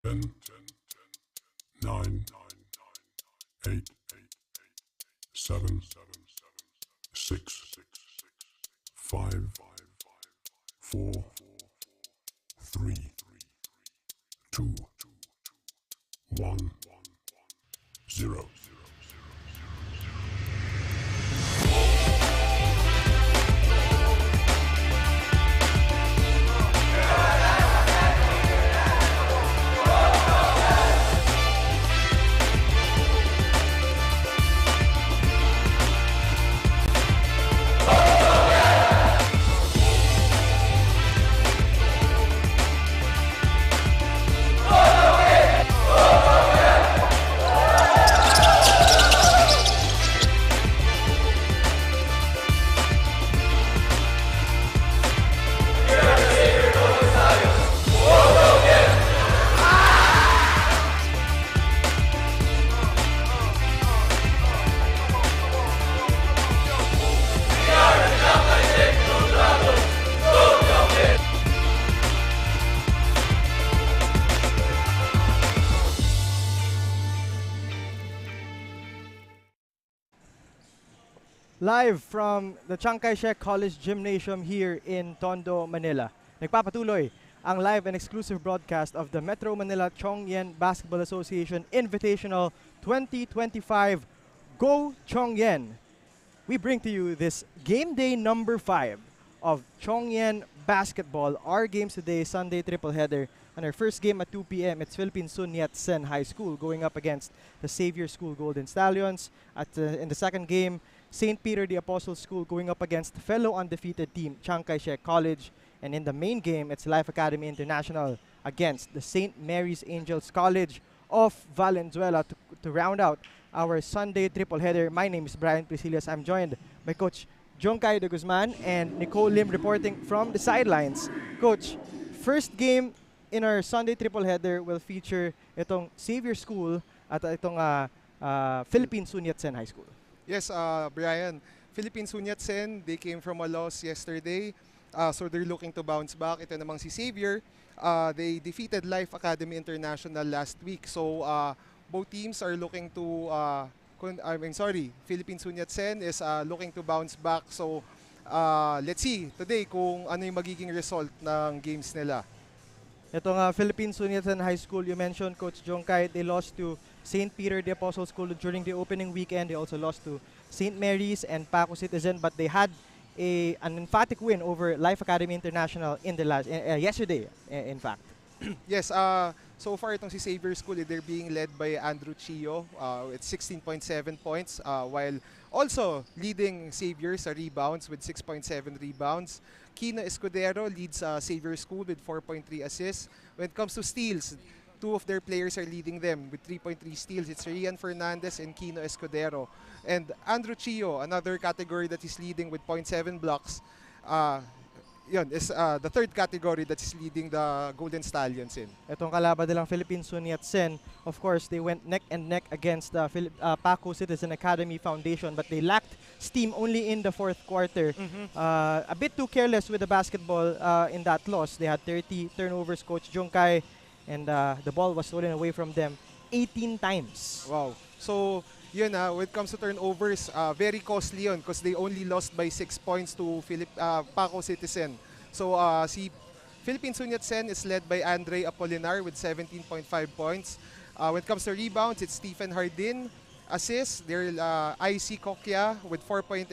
10, 9, 8, 7, 6, 5, 4, 3, 2, 1, 0. Live from the Chiang Kai-shek College Gymnasium here in Tondo, Manila. Nagpapatuloy ang live and exclusive broadcast of the Metro Manila Tiong Lian Basketball Association Invitational 2025 Go Tiong Lian. We bring to you this game day number 5 of Tiong Lian basketball. Our games today, Sunday triple header. On our first game at 2 p.m., it's Philippine Sun Yat-sen High School going up against the Xavier School Golden Stallions. In the second game, St. Peter the Apostle School going up against fellow undefeated team Chiang Kai-shek College. And in the main game, it's Life Academy International against the St. Mary's Angels College of Valenzuela to round out our Sunday triple header. My name is Brian Priscilias. I'm joined by Coach Jonkay de Guzman and Nicole Lim reporting from the sidelines. Coach, first game in our Sunday triple header will feature itong Xavier School at itong Philippine Sun Yat-sen High School. Yes, Brian, Philippine Sun Yat-sen, they came from a loss yesterday, so they're looking to bounce back. Ito namang si Xavier, they defeated Life Academy International last week. So both teams are looking to, Philippine Sun Yat-sen is looking to bounce back. So let's see today kung ano yung magiging result ng games nila. Itong Philippine Sun Yat-sen High School, you mentioned, Coach Jonkay, they lost to St. Peter the Apostle School during the opening weekend. They also lost to St. Mary's and Paco Citizen, but they had an emphatic win over Life Academy International in the yesterday, in fact. Yes, so far itong si Xavier School, they're being led by Andrew Chio. It's 16.7 points, while also leading Xavier sa rebounds with 6.7 rebounds. Kino Escudero leads Xavier School with 4.3 assists. When it comes to steals, two of their players are leading them with 3.3 steals. It's Rian Fernandez and Kino Escudero. And Andrew Chio, another category that is leading with 0.7 blocks. Yun is the third category that is leading the Golden Stallions in. Itong kalaban nilang Philippine Sun Yat-sen, of course, they went neck and neck against the Paco Citizen Academy Foundation, but they lacked steam only in the fourth quarter. A bit too careless with the basketball in that loss. They had 30 turnovers, Coach Jonkay, and the ball was stolen away from them 18 times. Wow. So, yun when it comes to turnovers, very costly yun because they only lost by 6 points to Paco Citizen. So, si Philippine Sun Yat-sen is led by Andre Apolinar with 17.5 points. When it comes to rebounds, it's Stephen Hardin. Assists, they're IC Kokya with 4.8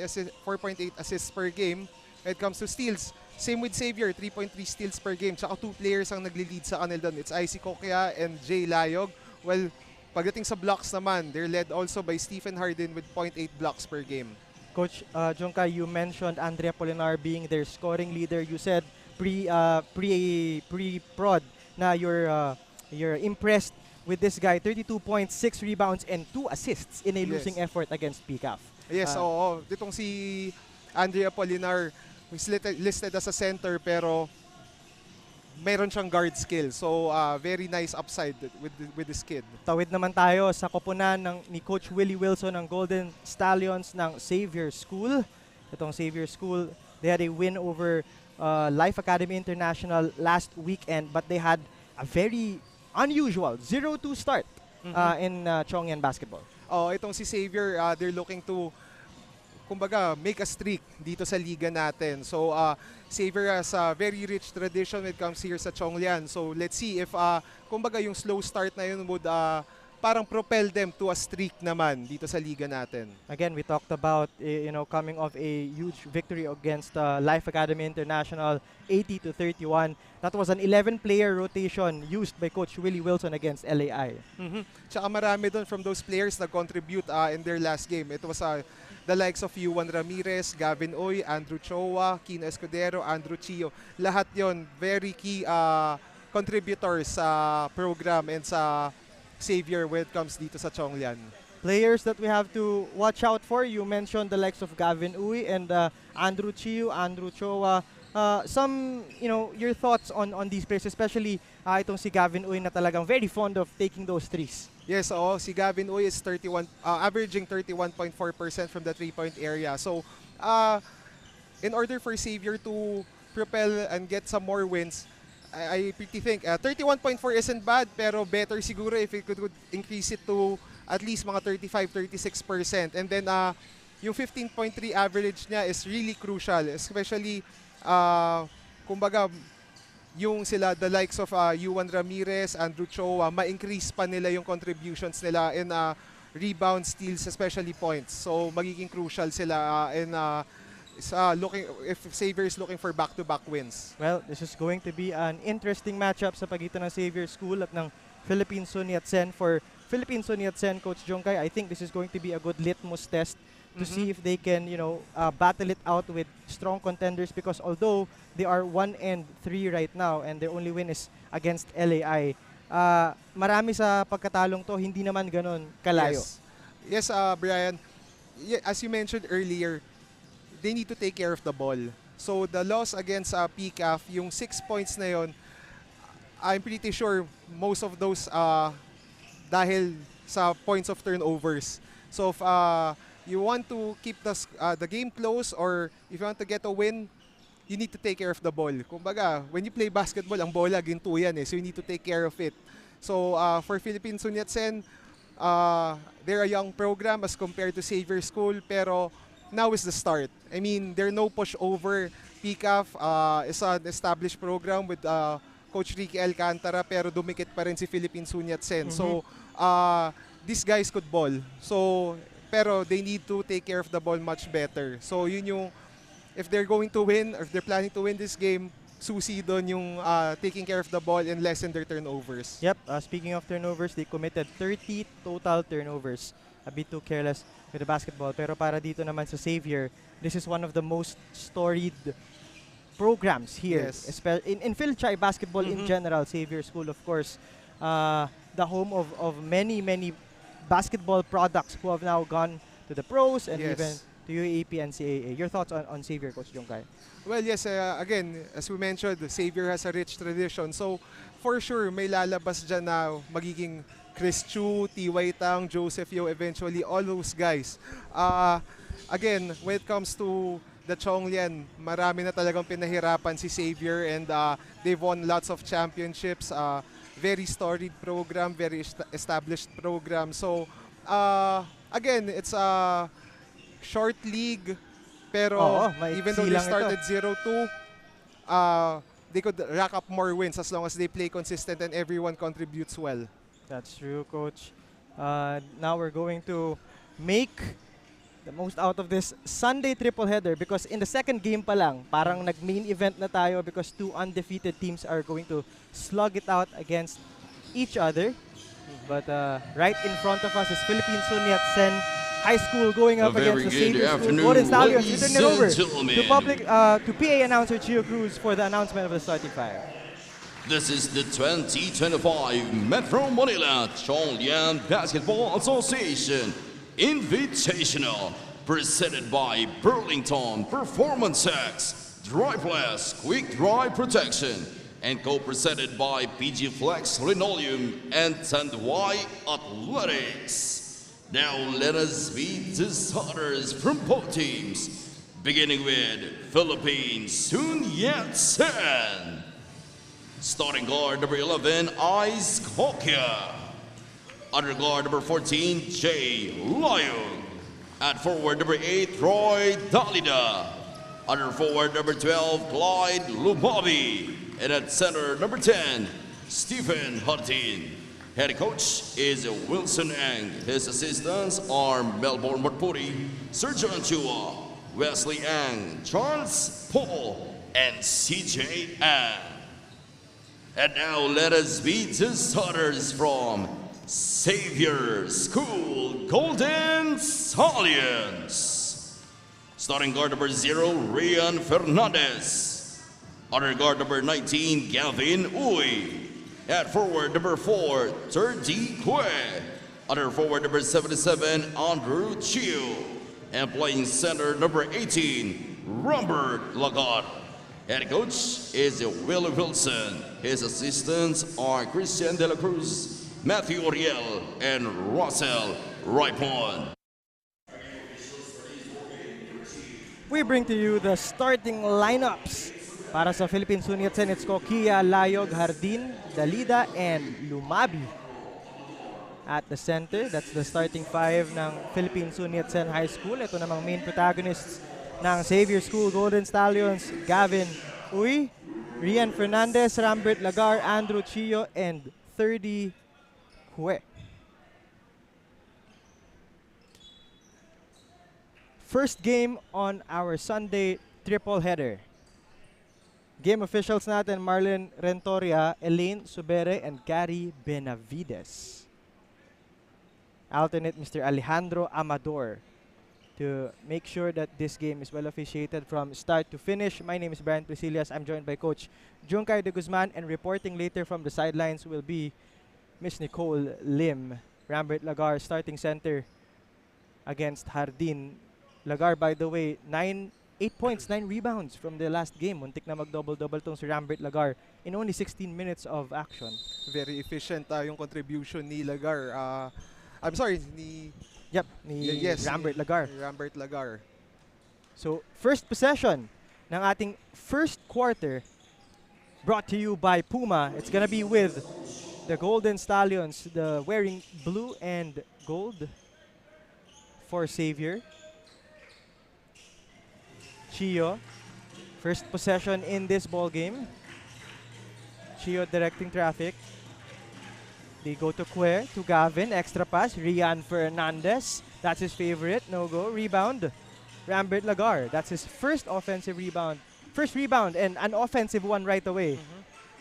assists per game. When it comes to steals, same with Xavier, 3.3 steals per game. Tsaka 2 players ang nagli-lead sa kanila doon. It's IC Kokya and Jay Layog. Well, pagdating sa blocks naman, they're led also by Stephen Hardin with 0.8 blocks per game. Coach Jonkay, you mentioned Andrea Polinar being their scoring leader. You said pre-prod na you're impressed with this guy. 32 points, 6 rebounds, and 2 assists in a losing effort against PCAF. Yes, oo. Ditong si Andrea Polinar is listed as a center pero meron siyang guard skill. So, very nice upside with this kid. Tawid naman tayo sa koponan ni Coach Willie Wilson ng Golden Stallions ng Xavier School. Itong Xavier School, they had a win over Life Academy International last weekend, but they had a very unusual 0-2 start in Chongyan basketball. Oh, itong si Xavier, they're looking to kumbaga make a streak dito sa liga natin. So Xavier has a very rich tradition when it comes here sa Chonglian. So let's see if kumbaga yung slow start na yun would parang propel them to a streak naman dito sa liga natin. Again, we talked about coming off a huge victory against Life Academy International, 80-31. That was an 11-player rotation used by Coach Willie Wilson against LAI. Tsaka marami doon from those players na contribute in their last game. It was the likes of Yuan Ramirez, Gavin Oy, Andrew Chowa, Kino Escudero, Andrew Chio. Lahat yon very key contributors sa program and sa Xavier when it comes dito sa Chonglian. Players that we have to watch out for, you mentioned the likes of Gavin Uy and Andrew Chiu, Andrew Chowa. Your thoughts on these players, especially itong si Gavin Uy na talagang very fond of taking those threes. Yes, si Gavin Uy is averaging 31.4% from the three-point area. So, in order for Xavier to propel and get some more wins, I pretty think 31.4 isn't bad, pero better siguro if it could increase it to at least mga 35-36%. And then yung 15.3 average niya is really crucial, especially kumbaga yung the likes of Yuan Ramirez, Andrew Chowa, ma-increase pa nila yung contributions nila in rebounds, steals, especially points. So magiging crucial sila if Xavier is looking for back-to-back wins. Well, this is going to be an interesting matchup sa pagitan ng Xavier School at ng Philippine Sun Yat-sen. For Philippine Sun Yat-sen, Coach Jongkai, I think this is going to be a good litmus test to see if they can, battle it out with strong contenders, because although they are 1-3 right now and their only win is against LAI, marami sa pagkatalong to, hindi naman ganun kalayo. Yes, Brian, as you mentioned earlier, they need to take care of the ball. So the loss against PCAF, yung 6 points na yon, I'm pretty sure most of those dahil sa points of turnovers. So if you want to keep the game close, or if you want to get a win, you need to take care of the ball. Kumbaga, when you play basketball, ang bola ginto yan so you need to take care of it. So for Philippine Sun Yat-sen, they're a young program as compared to Xavier School, pero now is the start. I mean, they're no pushover. PCAF is an established program with Coach Ricky Alcantara, pero dumikit pa rin si Philippine Sun Yat-sen. So, these guys could ball. So, pero they need to take care of the ball much better. So, yun yung, if they're going to win, or if they're planning to win this game, susi doon yung taking care of the ball and lessen their turnovers. Yep, speaking of turnovers, they committed 30 total turnovers. A bit too careless with the basketball. Pero para dito naman sa Xavier, this is one of the most storied programs here. Yes. In Phil-Chai basketball in general, Xavier School, of course, the home of many basketball products who have now gone to the pros and even to UAAP and CAA. Your thoughts on Xavier, Coach Jongkai? Well, yes, again, as we mentioned, Xavier has a rich tradition. So, for sure, may lalabas dyan na magiging Chris Chu, T.Y. Tang, Joseph Yo, eventually, all those guys. Again, when it comes to the Chonglian, marami na talagang pinahirapan si Xavier, and they've won lots of championships. Very storied program, very established program. So, again, it's a short league, pero even though they started 0-2, they could rack up more wins as long as they play consistent and everyone contributes well. That's true, Coach. Now we're going to make the most out of this Sunday triple header, because in the second game pa lang, parang nag-main event na tayo, because two undefeated teams are going to slug it out against each other. But right in front of us is Philippine Sun Yat-sen High School going up against the Xavier School. Golden Stallions. We turn it over to PA announcer Gio Cruz for the announcement of the starting five. This is the 2025 Metro Manila Tiong Lian Basketball Association Invitational, presented by Burlington Performance X, Driveless Quick Dry Protection, and co-presented by PG Flex Linoleum and Tandwai Athletics. Now let us meet the starters from both teams, beginning with Philippine Sun Yat-sen. Starting guard number 11, Ice Kokia. Under guard number 14, Jay Lion. At forward number 8, Roy Dalida. Under forward number 12, Clyde Lubabi. And at center number 10, Stephen Hardin. Head coach is Wilson Ang. His assistants are Melbourne Marpuri, Sergio Chua, Wesley Ang, Charles Paul, and CJ Ang. And now let us meet the starters from Xavier School Golden Stallions. Starting guard number 0, Rian Fernandez. Under guard number 19, Gavin Uy. At forward number 4, Terdi Kwe. Under forward number 77, Andrew Chiu. And playing center number 18, Robert Lagarde. Head coach is Willie Wilson. His assistants are Christian De La Cruz, Matthew Oriel, and Russell Ripon. We bring to you the starting lineups. Para sa Philippine Sunyat Sen, it's Kokia, Layog, Hardin, Dalida, and Lumabi. At the center, that's the starting 5 ng Philippine Sunyat Sen High School. Ito namang main protagonists ng Xavier School Golden Stallions, Gavin Uy, Rian Fernandez, Rambert Lagar, Andrew Chio, and 30 Hue. First game on our Sunday triple header. Game officials natin, Marlon Rentoria, Elaine Subere, and Gary Benavides. Alternate Mr. Alejandro Amador to make sure that this game is well officiated from start to finish. My name is Brian Priscilias. I'm joined by Coach Junkay de Guzman, and reporting later from the sidelines will be Miss Nicole Lim. Rambert Lagar starting center against Hardin. Lagar, by the way, 8 points, 9 rebounds from the last game. Muntik na mag-double-double tong si Rambert Lagar in only 16 minutes of action. Very efficient yung contribution ni Lagar. I'm sorry, ni Rambert Lagar. Rambert Lagar. So, first possession ng ating first quarter brought to you by Puma. It's gonna be with the Golden Stallions, the wearing blue and gold for Xavier. Chio, first possession in this ball game. Chio directing traffic. They go to Kwe, to Gavin, extra pass, Rian Fernandez, that's his favorite, no go, rebound, Rambert Lagar, that's his first offensive rebound, and an offensive one right away.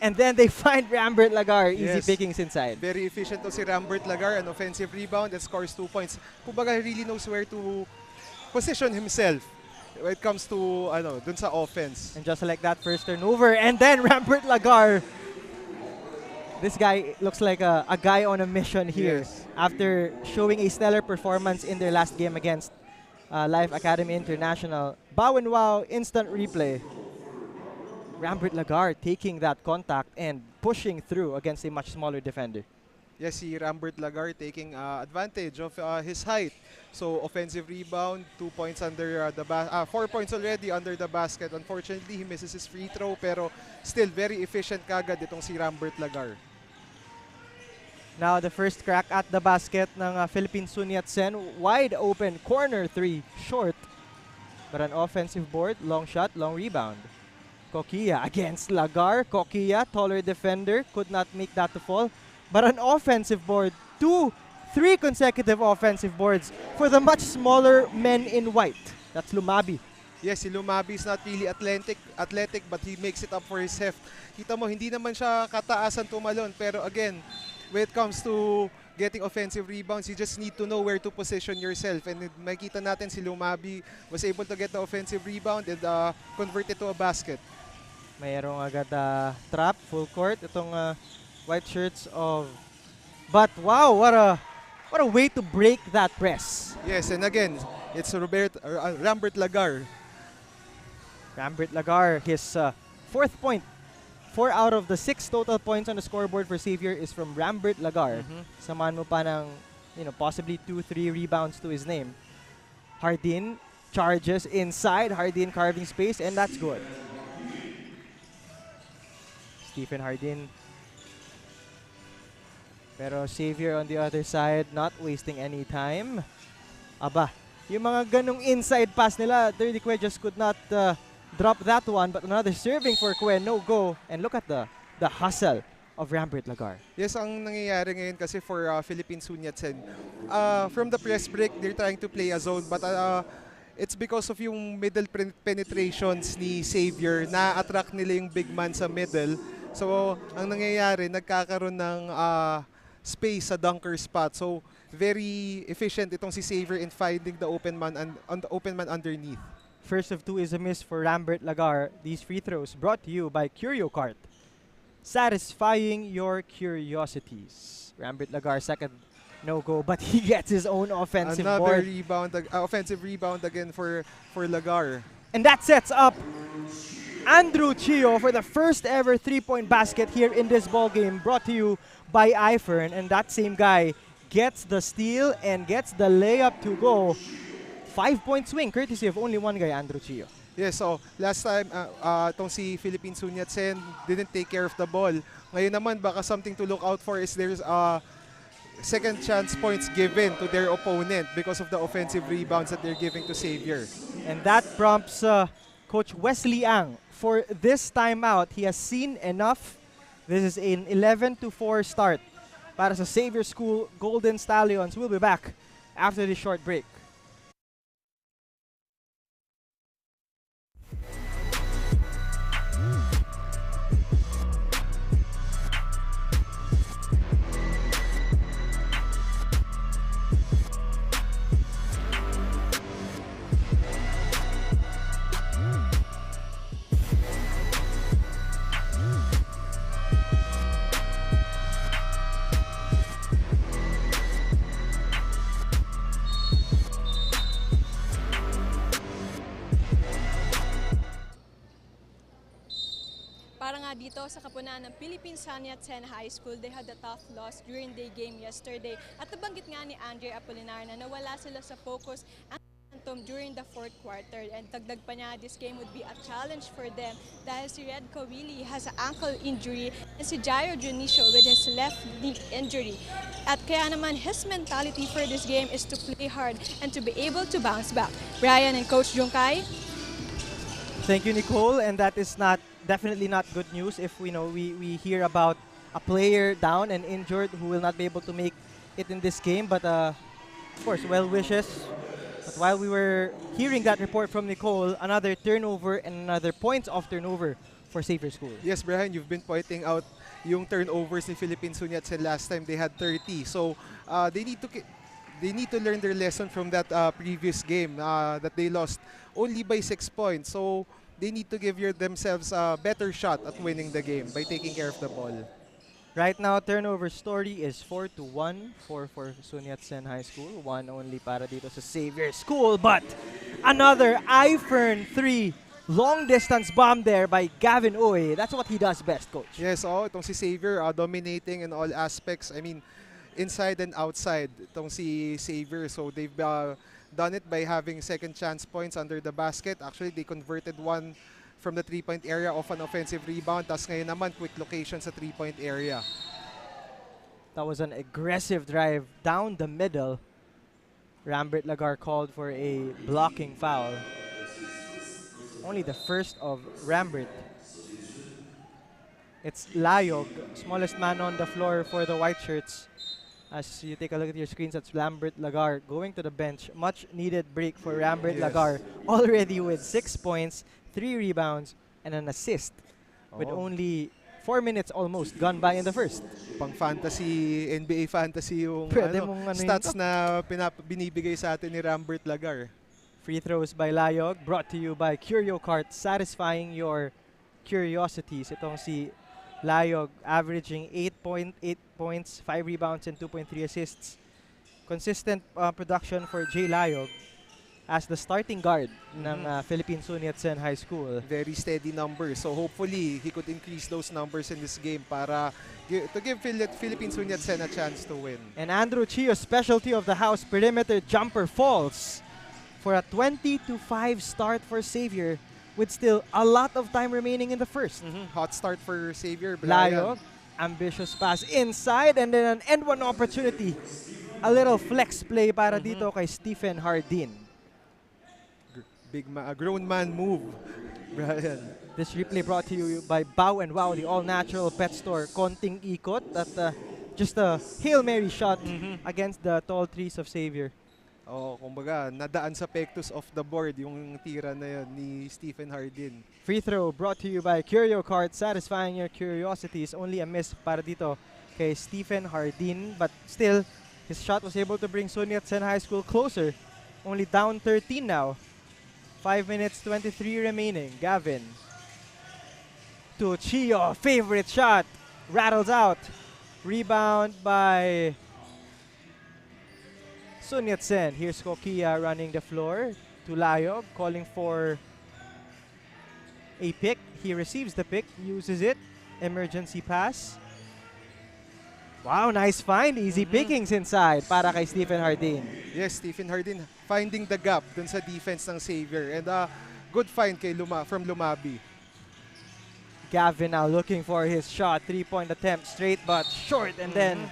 And then they find Rambert Lagar, easy pickings inside. Very efficient to si Rambert Lagar, an offensive rebound and scores 2 points. Kumbaga, he really knows where to position himself when it comes to dun sa offense. And just like that, first turnover, and then Rambert Lagar. This guy looks like a guy on a mission here. Yes. After showing a stellar performance in their last game against Life Academy International. Bow and wow, instant replay. Rambert Lagar taking that contact and pushing through against a much smaller defender. Yes, si Rambert Lagar taking advantage of his height. So offensive rebound, 2 points under 4 points already under the basket. Unfortunately, he misses his free throw, pero still very efficient kagad itong si Rambert Lagar. Now the first crack at the basket ng Philippine Sunyat Sen, wide open corner 3, short, but an offensive board, long shot, long rebound. Kokia against Lagar. Kokia, taller defender, could not make that to fall. But an offensive board, 3 consecutive offensive boards for the much smaller men in white. That's Lumabi. Yes, si Lumabi is not really athletic, but he makes it up for his heft. Kita mo, hindi naman siya kataasan tumalon. Pero again, when it comes to getting offensive rebounds, you just need to know where to position yourself. And makita natin si Lumabi was able to get the offensive rebound and convert it to a basket. Mayroong agad trap, full court. Itong white shirts of... But wow, what a way to break that press. Yes, and again, it's Rambert Lagar. Rambert Lagar, his 4th point. 4 out of the 6 total points on the scoreboard for Xavier is from Rambert Lagar. Samahan mo pa ng, possibly 2-3 rebounds to his name. Hardin charges inside. Hardin carving space, and that's good. Stephen Hardin. Pero Xavier on the other side, not wasting any time. Aba, yung mga ganong inside pass nila, Dirty Kwe just could not drop that one. But another serving for Kwe, no go. And look at the hustle of Rambert Lagar. Yes, ang nangyayari ngayon kasi for Philippine Sunyatsen, from the press break, they're trying to play a zone, but it's because of yung middle penetrations ni Xavier na attract nila yung big man sa middle. So, ang nangyayari, nagkakaroon ng space sa dunker spot. So, very efficient itong si Xavier in finding the open man and on the open man underneath. First of two is a miss for Rambert Lagar. These free throws brought to you by Curio Cart. Satisfying your curiosities. Rambert Lagar second no go, but he gets his own offensive Another board. rebound, offensive rebound again for Lagar. And that sets up Andrew Chio for the first ever three-point basket here in this ball game, brought to you by iFern. And that same guy gets the steal and gets the layup to go. 5-point swing, courtesy of only one guy, Andrew Chio. Yes, so last time, itong si Philippine Sunyatsen didn't take care of the ball. Ngayon naman, baka something to look out for is there's second chance points given to their opponent because of the offensive rebounds that they're giving to Xavier. And that prompts Coach Wesley Ang for this timeout. He has seen enough. This is an 11-4 start para sa Xavier School Golden Stallions. We'll be back after this short break. Para nga dito sa kapunan ng Philippine Sunyatsen High School, they had a tough loss during their game yesterday. At nabanggit nga ni Andre Apolinar na nawala sila sa focus and momentum during the fourth quarter. And dagdag pa niya, this game would be a challenge for them dahil si Red Kawili has an ankle injury and si Jairo Junicio with his left knee injury. At kaya naman, his mentality for this game is to play hard and to be able to bounce back. Brian and Coach Junkay? Thank you, Nicole. And that is definitely not good news if we hear about a player down and injured who will not be able to make it in this game. But of course, well wishes. But while we were hearing that report from Nicole, another turnover and another points off turnover for Xavier School. Yes, Brian, you've been pointing out yung turnovers ni Philippine Sunyatsen last time they had 30. So they need to learn their lesson from that previous game that they lost only by 6 points. So they need to give themselves a better shot at winning the game by taking care of the ball. Right now, turnover story is 4-1 for Sunyatsen High School. One only para dito sa Xavier School. But another iFern 3 long distance bomb there by Gavin Uy. That's what he does best, Coach. Yes, itong si Xavier dominating in all aspects. I mean, inside and outside itong si Xavier. So they've done it by having second chance points under the basket. Actually, they converted one from the three-point area off an offensive rebound. Tapos ngayon naman, quick location sa three-point area. That was an aggressive drive down the middle. Rambert Lagar called for a blocking foul. Only the first of Rambert. It's Layog, smallest man on the floor for the white shirts. As you take a look at your screens, that's Rambert Lagar going to the bench. Much needed break for Rambert Lagar. Already with 6 points, 3 rebounds, and an assist. With only 4 minutes almost gone by in the first. Pang fantasy, NBA fantasy yung stats na binibigay sa atin ni Rambert Lagar. Free throws by Layog, brought to you by Curio Cart, satisfying your curiosities. Itong si Layog averaging 8 points, 5 rebounds, and 2.3 assists. Consistent production for Jay Layog as the starting guard ng Philippine Sunyatsen High School. Very steady numbers. So hopefully, he could increase those numbers in this game para to give Philippine Sunyatsen a chance to win. And Andrew Chio's specialty of the house, perimeter jumper, falls for a 20-5 start for Xavier. with still a lot of time remaining in the first. Hot start for Xavier. Brian. Layog, ambitious pass inside, and then an end one opportunity. A little flex play para dito kay Stephen Hardin. A grown man move. Brian. This replay brought to you by Bow and Wow, the all-natural pet store. Konting ikot at just a Hail Mary shot against the tall trees of Xavier. Oh, kumbaga, nadaan sa pectus of the board yung tira na yun ni Stephen Hardin. Free throw brought to you by Curio Cart, satisfying your curiosities. Only a miss para dito kay Stephen Hardin, but still, his shot was able to bring Sun Yat-sen High School closer. Only down 13 now. 5 minutes 23 remaining. Gavin to Chio, favorite shot, rattles out. Rebound by Sun Yat-sen. Here's Kokia running the floor to Layog, calling for a pick. He receives the pick, uses it. Emergency pass. Wow, nice find. Easy pickings inside para kay Stephen Hardin. Yes, Stephen Hardin finding the gap dun sa defense ng Xavier. And good find kay from Lumabi. Gavin now looking for his shot. 3-point attempt, straight but short. And then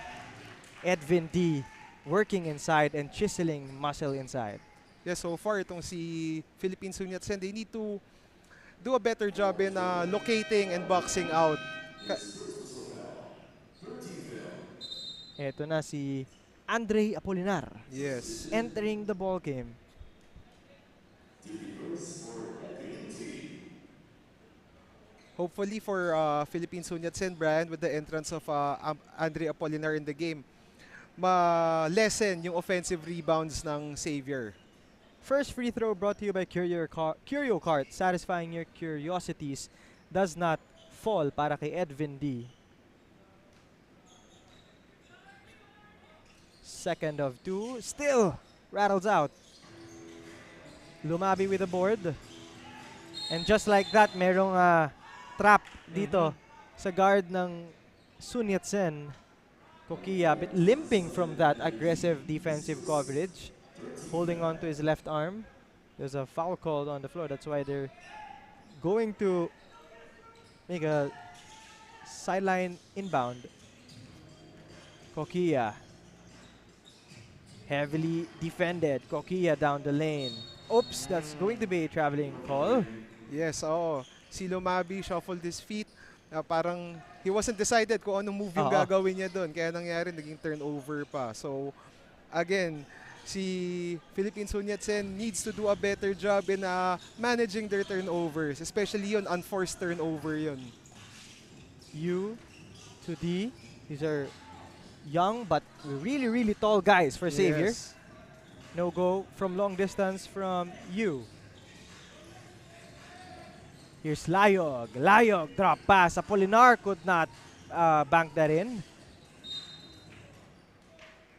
Edwin D working inside and chiseling muscle inside. Yeah, so far itong si Philippine Sun Yat-sen, they need to do a better job in locating and boxing out. Ito na si Andre Apolinar. Yes. Entering the ball game. Hopefully for Philippine Sun Yat-sen, Brian, with the entrance of Andre Apolinar in the game, ma-lessen yung offensive rebounds ng Xavier. First free throw brought to you by Curio Cart, satisfying your curiosities, does not fall para kay Edwin D. Second of two, still rattles out. Lumabi with the board. And just like that, merong trap dito sa guard ng Sun Yat-sen. Kokia, bit limping from that aggressive defensive coverage. Holding on to his left arm. There's a foul called on the floor. That's why they're going to make a sideline inbound. Kokia. Heavily defended. Kokia down the lane. Oops, that's going to be a traveling call. Yes, oo. Si Lumabi shuffled his feet. Parang he wasn't decided kung anong move yung gagawin niya doon. Kaya nangyari, naging turnover pa. So, again, si Philippine Sun Yat-sen needs to do a better job in managing their turnovers. Especially yun, unforced turnover yun. U to D. These are young but really, really tall guys for Xavier. Yes. No go from long distance from U. Here's Layog. Layog, drop pass. Apolinar could not bank that in.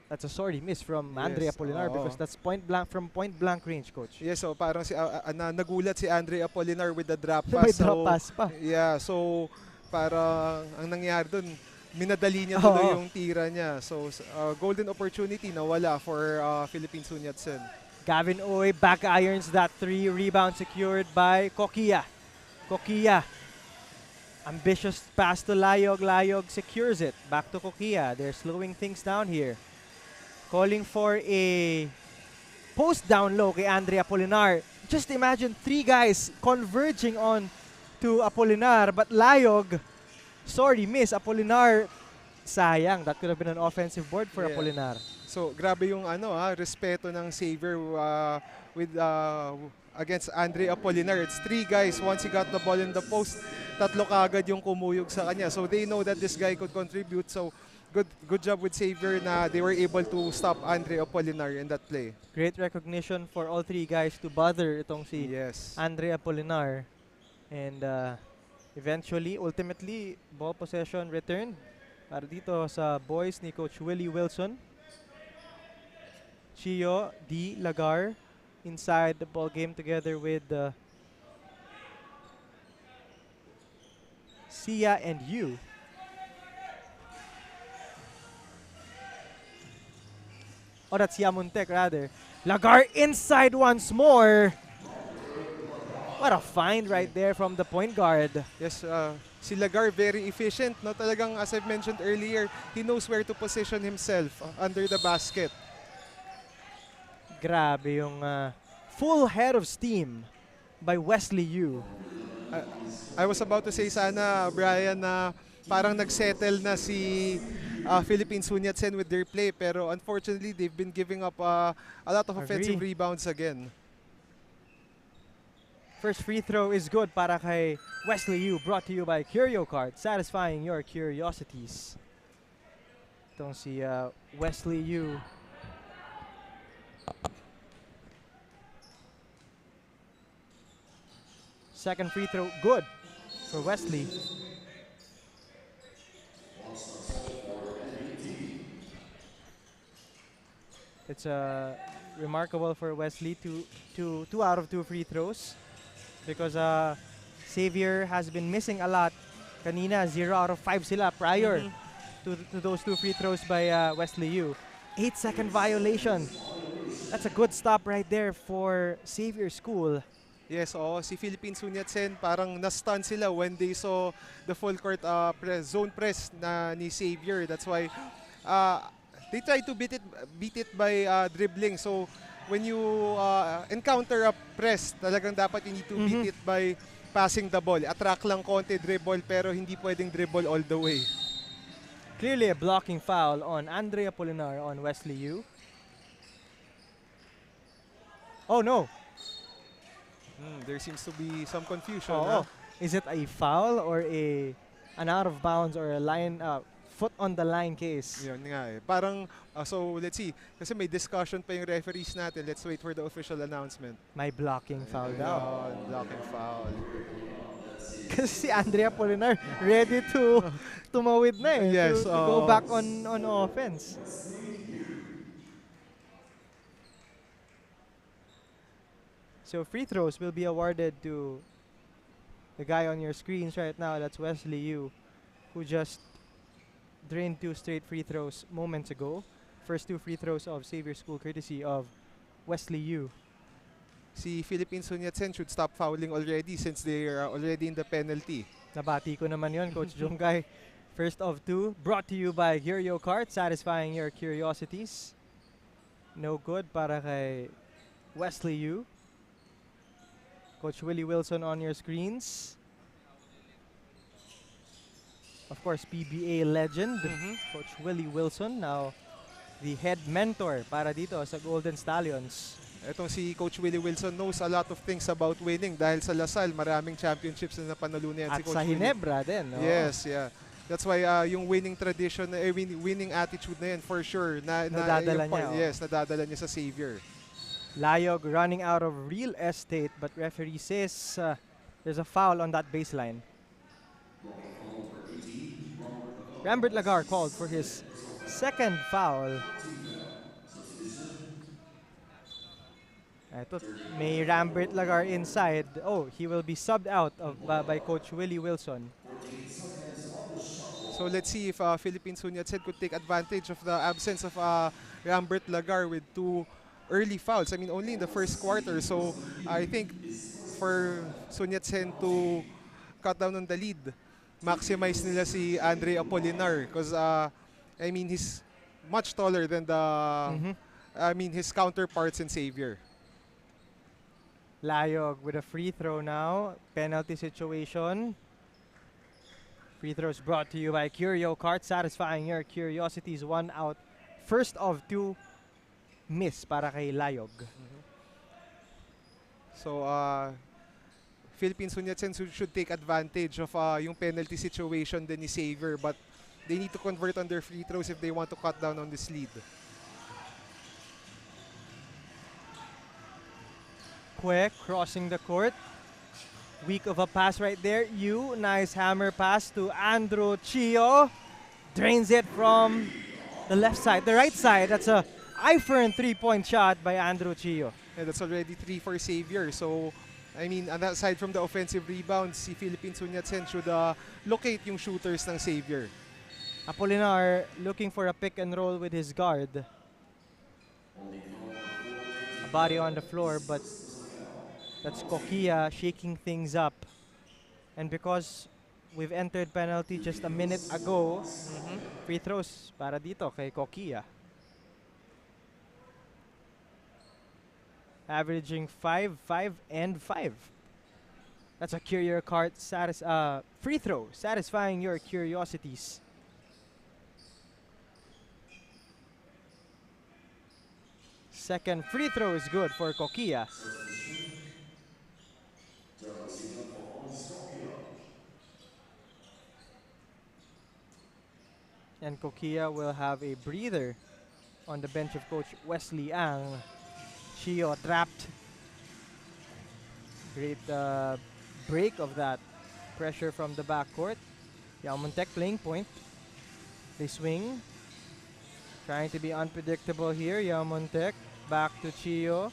That's a sorry miss from Andre Apolinar because that's point blank range, coach. Yes, so parang nagulat si Andre Apolinar with the drop May pass. drop pass pa. Yeah, so parang ang nangyari doon, minadali niya tuloy yung tira niya. So golden opportunity na wala for Philippine Sun Yat-sen. Gavin Oy back irons that three. Rebound secured by Kokia. Kokia. Ambitious pass to Layog. Layog secures it. Back to Kokia. They're slowing things down here. Calling for a post down low kay Andre Apolinar. Just imagine three guys converging on to Apolinar, but Layog, sorry, miss. Apolinar, sayang. That could have been an offensive board for Apolinar. So, grabe yung respeto ng Xavier with against Andre Apolinar. It's three guys. Once he got the ball in the post, tatlo kagad yung kumuyog sa kanya. So, they know that this guy could contribute. So, good job with Xavier na they were able to stop Andre Apolinar in that play. Great recognition for all three guys to bother itong si Andre Apolinar. And eventually, ultimately, ball possession returned para dito sa boys ni Coach Willie Wilson. Chio, D, Lagar inside the ball game together with Sia and Yu. Oh, that's Yamuntek rather. Lagar inside once more. What a find right there from the point guard. Yes, si Lagar very efficient. No? Talagang, as I've mentioned earlier, he knows where to position himself under the basket. Grabe yung full head of steam by Wesley Yu. I was about to say sana, Brian, na parang nagsettle na si Philippine Sunyatsen with their play. Pero unfortunately, they've been giving up a lot of offensive rebounds again. First free throw is good para kay Wesley Yu, brought to you by Curio Card, satisfying your curiosities. Itong si Wesley Yu. Second free throw, good for Wesley. It's remarkable for Wesley to 2 out of 2 free throws because Xavier has been missing a lot. Kanina 0 out of 5 sila prior to those 2 free throws by Wesley Yu. 8-second violation. That's a good stop right there for Xavier School. Yes, si Philippine Sunyatsen parang na-stun sila when they saw the full court zone press na ni Xavier. That's why they try to beat it by dribbling. So when you encounter a press, talagang dapat you need to beat it by passing the ball. Attract lang konti, dribble, pero hindi pwedeng dribble all the way. Clearly a blocking foul on Andre Apolinar on Wesley Yu. Oh no! There seems to be some confusion. Is it a foul or an out of bounds or a line foot on the line case? Yun nga eh. Parang, so let's see. Kasi may discussion pa yung referees natin. Let's wait for the official announcement. May blocking foul daw. Blocking foul. Kasi si Andrea Polinar ready to tumawid na eh. Yes, to go back on offense. So free throws will be awarded to the guy on your screens right now. That's Wesley Yu, who just drained 2 straight free throws moments ago. First 2 free throws of Xavier School courtesy of Wesley Yu. Si Philippine Sunyatsen should stop fouling already since they are already in the penalty. Nabati ko naman yon, Coach Jungkay. First of 2, brought to you by Curio Cart, satisfying your curiosities. No good para kay Wesley Yu. Coach Willie Wilson on your screens. Of course, PBA legend, Coach Willie Wilson, now the head mentor para dito sa Golden Stallions. Etong si Coach Willie Wilson knows a lot of things about winning dahil sa Lasal, maraming championships na napanalunan At si Coach sa Ginebra din. No? Yes, yeah. That's why yung winning tradition, winning attitude na yan for sure. Nadadala niya. Yes, nadadala niya sa Xavier. Layog running out of real estate, but referee says there's a foul on that baseline. Rambert Lagar called for his second foul. Ito, may Rambert Lagar inside. Oh, he will be subbed out by Coach Willie Wilson. So let's see if Philippine Sunyatsen could take advantage of the absence of Rambert Lagar with 2 early fouls. I mean, only in the first quarter. So I think for Sunyatsen to cut down on the lead, maximize nila si Andre Apolinar because I mean, he's much taller than his counterparts in Xavier. Layog with a free throw now. Penalty situation. Free throws brought to you by Curio Cart, satisfying your curiosities. 1 out. First of 2 miss para kay Layog. So, Philippine Sunyatsen should take advantage of yung penalty situation din ni Xavier, but they need to convert on their free throws if they want to cut down on this lead. Quick crossing the court. Weak of a pass right there. Nice hammer pass to Andrew Chio. Drains it from the left side, the right side. That's a eye-for 3-point shot by Andrew Chio. And that's already 3 for Xavier. So, I mean, aside from the offensive rebounds, si Philippine Sunyatsen should locate yung shooters ng Xavier. Apolinar looking for a pick and roll with his guard. A body on the floor, but That's Kokia shaking things up. And because we've entered penalty just a minute ago, free throws para dito kay Kokia. Averaging 5, 5, and 5. That's a Curio card free throw, satisfying your curiosities. Second free throw is good for Kokia. And Kokia will have a breather on the bench of Coach Wesley Ang. Chio trapped. Great break of that pressure from the backcourt. Yamontek playing point. They swing. Trying to be unpredictable here. Yamontek back to Chio.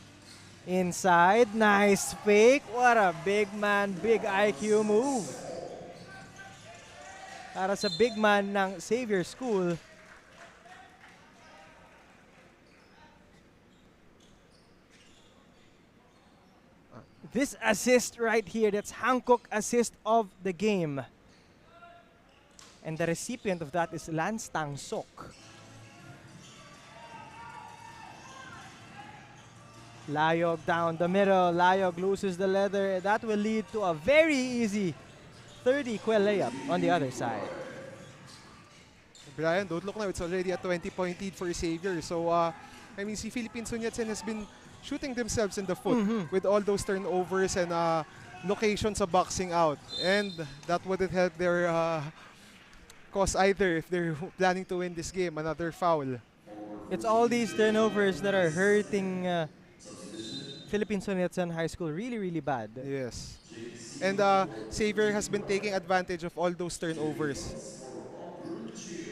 Inside. Nice fake. What a big man, big IQ move. Para sa big man ng Xavier School. This assist right here, that's Hankook assist of the game. And the recipient of that is Lance Tang Sok. Layog down the middle. Layog loses the leather. That will lead to a very easy 30-quel layup on the other side. Brian, don't look now. It's already a 20-point lead for Xavier. So, I mean, si Philippine Sun Yat-sen has been shooting themselves in the foot with all those turnovers and locations of boxing out. And that wouldn't help their cause either if they're planning to win this game. Another foul. It's all these turnovers that are hurting Philippine Sun Yat-sen High School really, really bad. Yes. And Xavier has been taking advantage of all those turnovers.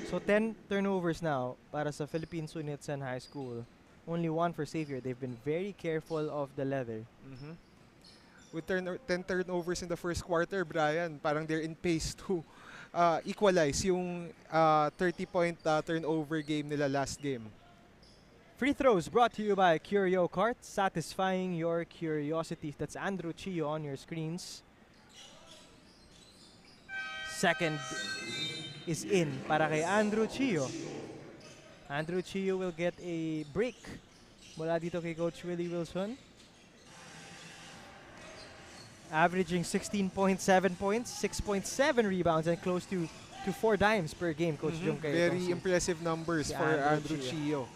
So 10 turnovers now para sa Philippine Sun Yat-sen High School. Only 1 for Xavier. They've been very careful of the leather. With 10 turnovers in the first quarter, Brian, parang they're in pace to equalize yung 30-point turnover game nila last game. Free throws brought to you by Curio Cart, satisfying your curiosity. That's Andrew Chio on your screens. Second is in para kay Andrew Chio. Andrew Chio will get a break mula dito kay Coach Willie Wilson. Averaging 16.7 points, 6.7 rebounds, and close to 4 dimes per game, Coach Junkay. Very impressive numbers for Andrew Chio.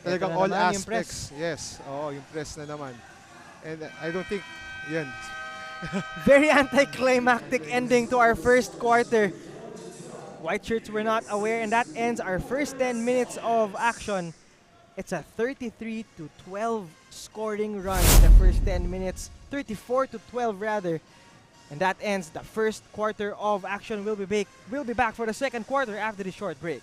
Ito Talagang na all naman, aspects. Yes. Oh, impressed na naman. And I don't think, yan. Very anticlimactic ending to our first quarter. White shirts were not aware, and that ends our first 10 minutes of action. It's a 33-12 scoring run in the first 10 minutes. 34-12 rather. And that ends the first quarter of action. We'll be back for the second quarter after the short break.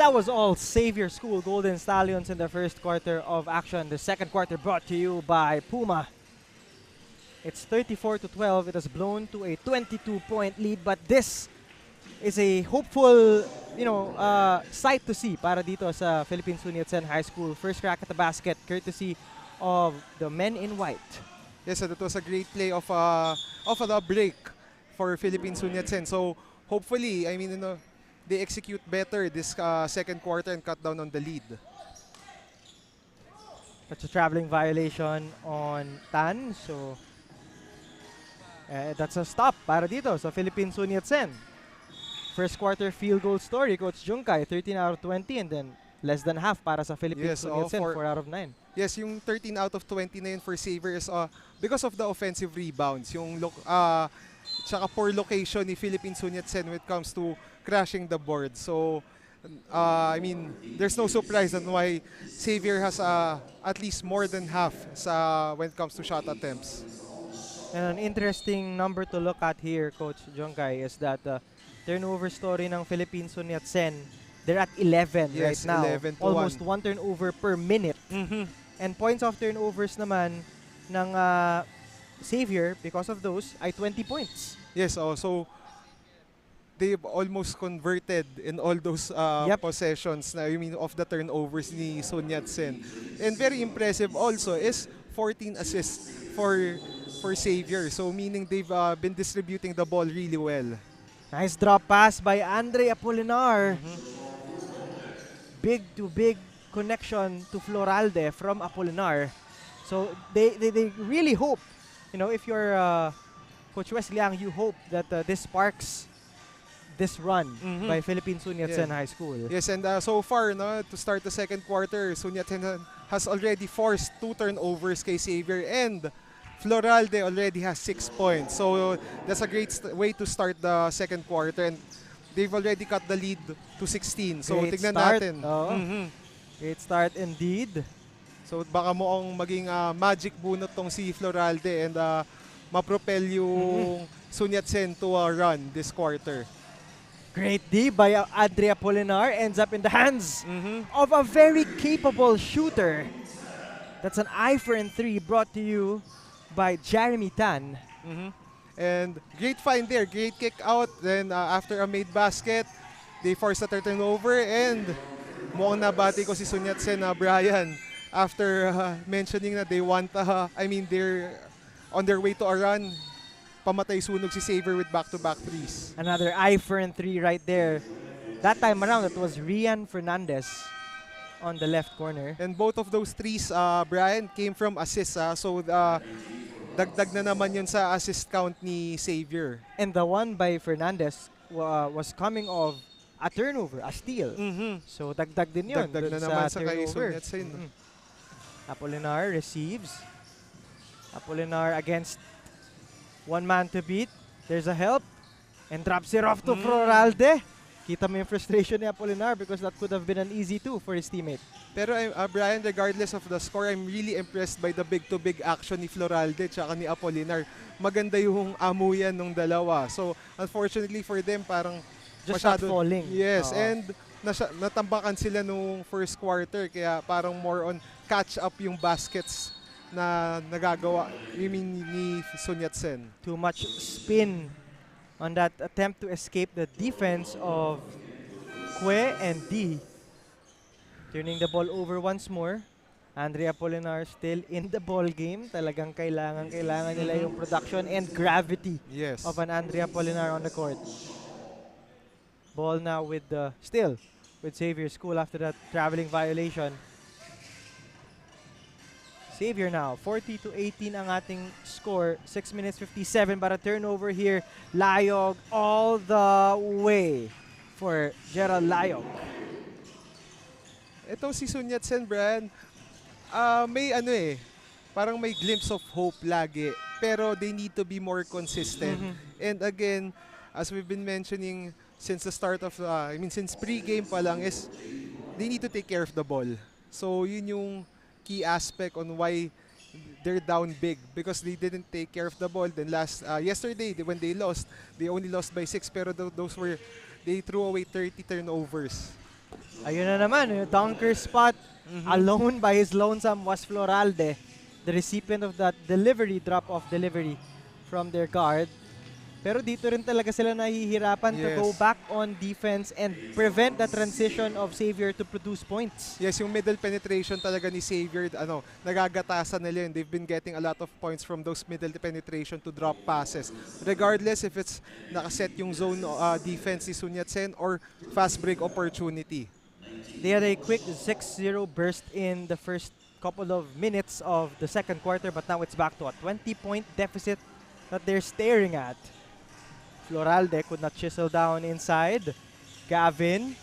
That was all Xavier School Golden Stallions in the first quarter of action. The second quarter brought to you by Puma. It's 34-12. It has blown to a 22-point lead, but this is a hopeful, sight to see para dito sa Philippine Sun Yat-sen High School. First crack at the basket, courtesy of the men in white. Yes, so that was a great play of a break for Philippine Sun Yat-sen. So hopefully, they execute better this second quarter and cut down on the lead. That's a traveling violation on Tan. So, that's a stop para dito sa Philippine Sun Yat-sen. First quarter field goal story, Coach Junkay, 13 out of 20 and then less than half para sa Philippine Sun Yat-sen, 4 out of 9. Yes, yung 13 out of 20 na yun for Xavier is because of the offensive rebounds. Yung tsaka poor location ni Philippine Sun Yat-sen when it comes to crashing the board. So, I mean, there's no surprise on why Xavier has at least more than half when it comes to shot attempts. And an interesting number to look at here, Coach Junkay, is that turnover story ng Philippine Sun Yat-sen, they're at 11 right now. 11 to Almost 1 turnover per minute. And points of turnovers naman ng Xavier, because of those, ay 20 points. Yes, so they've almost converted in all those possessions na, of the turnovers ni Sun Yat-sen. And very impressive also is 14 assists for Xavier. So meaning they've been distributing the ball really well. Nice drop pass by Andre Apolinar. Big to big connection to Floralde from Apolinar. So they really hope, if you're Coach Wes Liang, you hope that this sparks this run by Philippine Sun Yat-sen High School. Yes, and so far, to start the second quarter, Sun Yat-sen has already forced 2 turnovers kay Xavier, and Floralde already has 6 points. So that's a great way to start the second quarter, and they've already cut the lead to 16. So Great tignan start. natin. Great start indeed. So baka mukhang maging magic bunot tong si Floralde and mapropel yung Sun Yat-sen to a run this quarter. Great D by Andre Apolinar, ends up in the hands of a very capable shooter. That's an eye for and 3 brought to you by Jeremy Tan. And great find there, great kick out. Then after a made basket, they forced a turnover, and mukhang nabati ko si Sun Yat-sen Brian after mentioning na they want, they're on their way to a run. Pamatay sunog si Xavier with back-to-back threes. Another eye for and 3 right there. That time around, it was Rian Fernandez on the left corner. And both of those threes, Brian, came from assists. So dagdag na naman yun sa assist count ni Xavier. And the one by Fernandez was coming of a turnover, a steal. So dagdag din yun. Dagdag na naman sa kay Sun Yat-sen. Apolinar receives. Apolinar against one man to beat. There's a help. And drops it off to Floralde. Kita mo yung frustration ni Apolinar because that could have been an easy 2 for his teammate. Pero Brian, regardless of the score, I'm really impressed by the big-to-big action ni Floralde tsaka ni Apolinar. Maganda yung amuyan ng dalawa. So, unfortunately for them, parang just not falling. Yes, and natambakan sila nung first quarter. Kaya parang more on catch up yung baskets na nagagawa ni Sun Yat-sen. Too much spin on that attempt to escape the defense of Kwe and D. Turning the ball over once more. Andrea Apolinar still in the ball game. Talagang kailangan nila yung production and gravity of an Andrea Apolinar on the court. Ball now still with Xavier School after that traveling violation. Xavier now, 40-18 ang ating score. 6 minutes 57, but a turnover here. Layog all the way for Gerald Layog. Itong si Sun Yat-sen, Brian, may parang may glimpse of hope lagi. Pero they need to be more consistent. And again, as we've been mentioning since the start of, since pre-game pa lang, is they need to take care of the ball. So yun yung key aspect on why they're down big, because they didn't take care of the ball. Then yesterday when they lost, they only lost by 6, pero they threw away 30 turnovers. Ayun na naman, yung dunker spot alone by his lonesome was Floralde, the recipient of that drop-off delivery from their guard. Pero dito rin talaga sila nahihirapan to go back on defense and prevent the transition of Xavier to produce points. Yes, yung middle penetration talaga ni Xavier, nagagatasan nila yun. They've been getting a lot of points from those middle penetration to drop passes. Regardless if it's nakaset yung zone defense ni Sun Yat-sen or fast break opportunity. They had a quick 6-0 burst in the first couple of minutes of the second quarter, but now it's back to a 20-point deficit that they're staring at. Floralde could not chisel down inside. Gavin,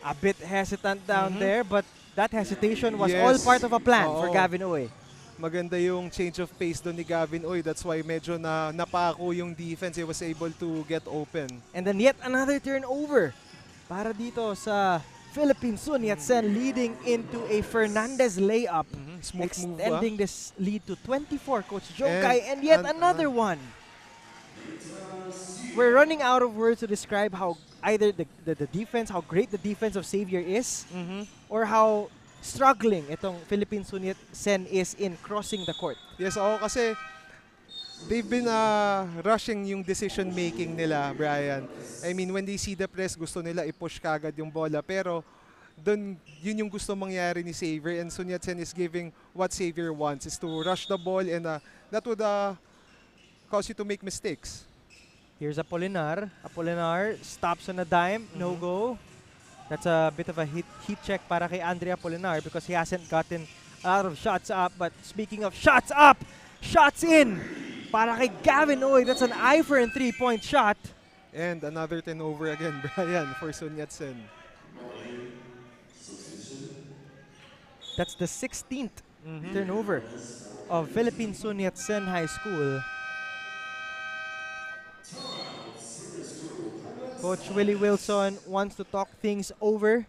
a bit hesitant down there, but that hesitation was all part of a plan for Gavin Oy. Maganda yung change of pace doon ni Gavin Oy. That's why medyo napako yung defense. He was able to get open. And then yet another turnover para dito sa Philippine Sun Yat-sen, leading into a Fernandez layup, extending this lead to 24. Coach Jongkai, and yet another one. We're running out of words to describe how either the defense, how great the defense of Xavier is, or how struggling itong Philippine Sun Yat-sen is in crossing the court. Yes, kasi they've been rushing yung decision making nila, Brian. I mean, when they see the press, gusto nila i-push kagad yung bola, pero yun yung gusto mangyari ni Xavier, and Sun Yat-sen is giving what Xavier wants, is to rush the ball, and that would cause you to make mistakes. Here's Apolinar. Apolinar stops on a dime. No go. That's a bit of a heat check para kay Andre Apolinar because he hasn't gotten a lot of shots up. But speaking of shots up, shots in para kay Gavin Oy. That's an eye for a 3-point shot. And another turnover again, Brian, for Sun Yat-sen. That's the 16th turnover of Philippine Sun Yat-sen High School. Coach Willie Wilson wants to talk things over.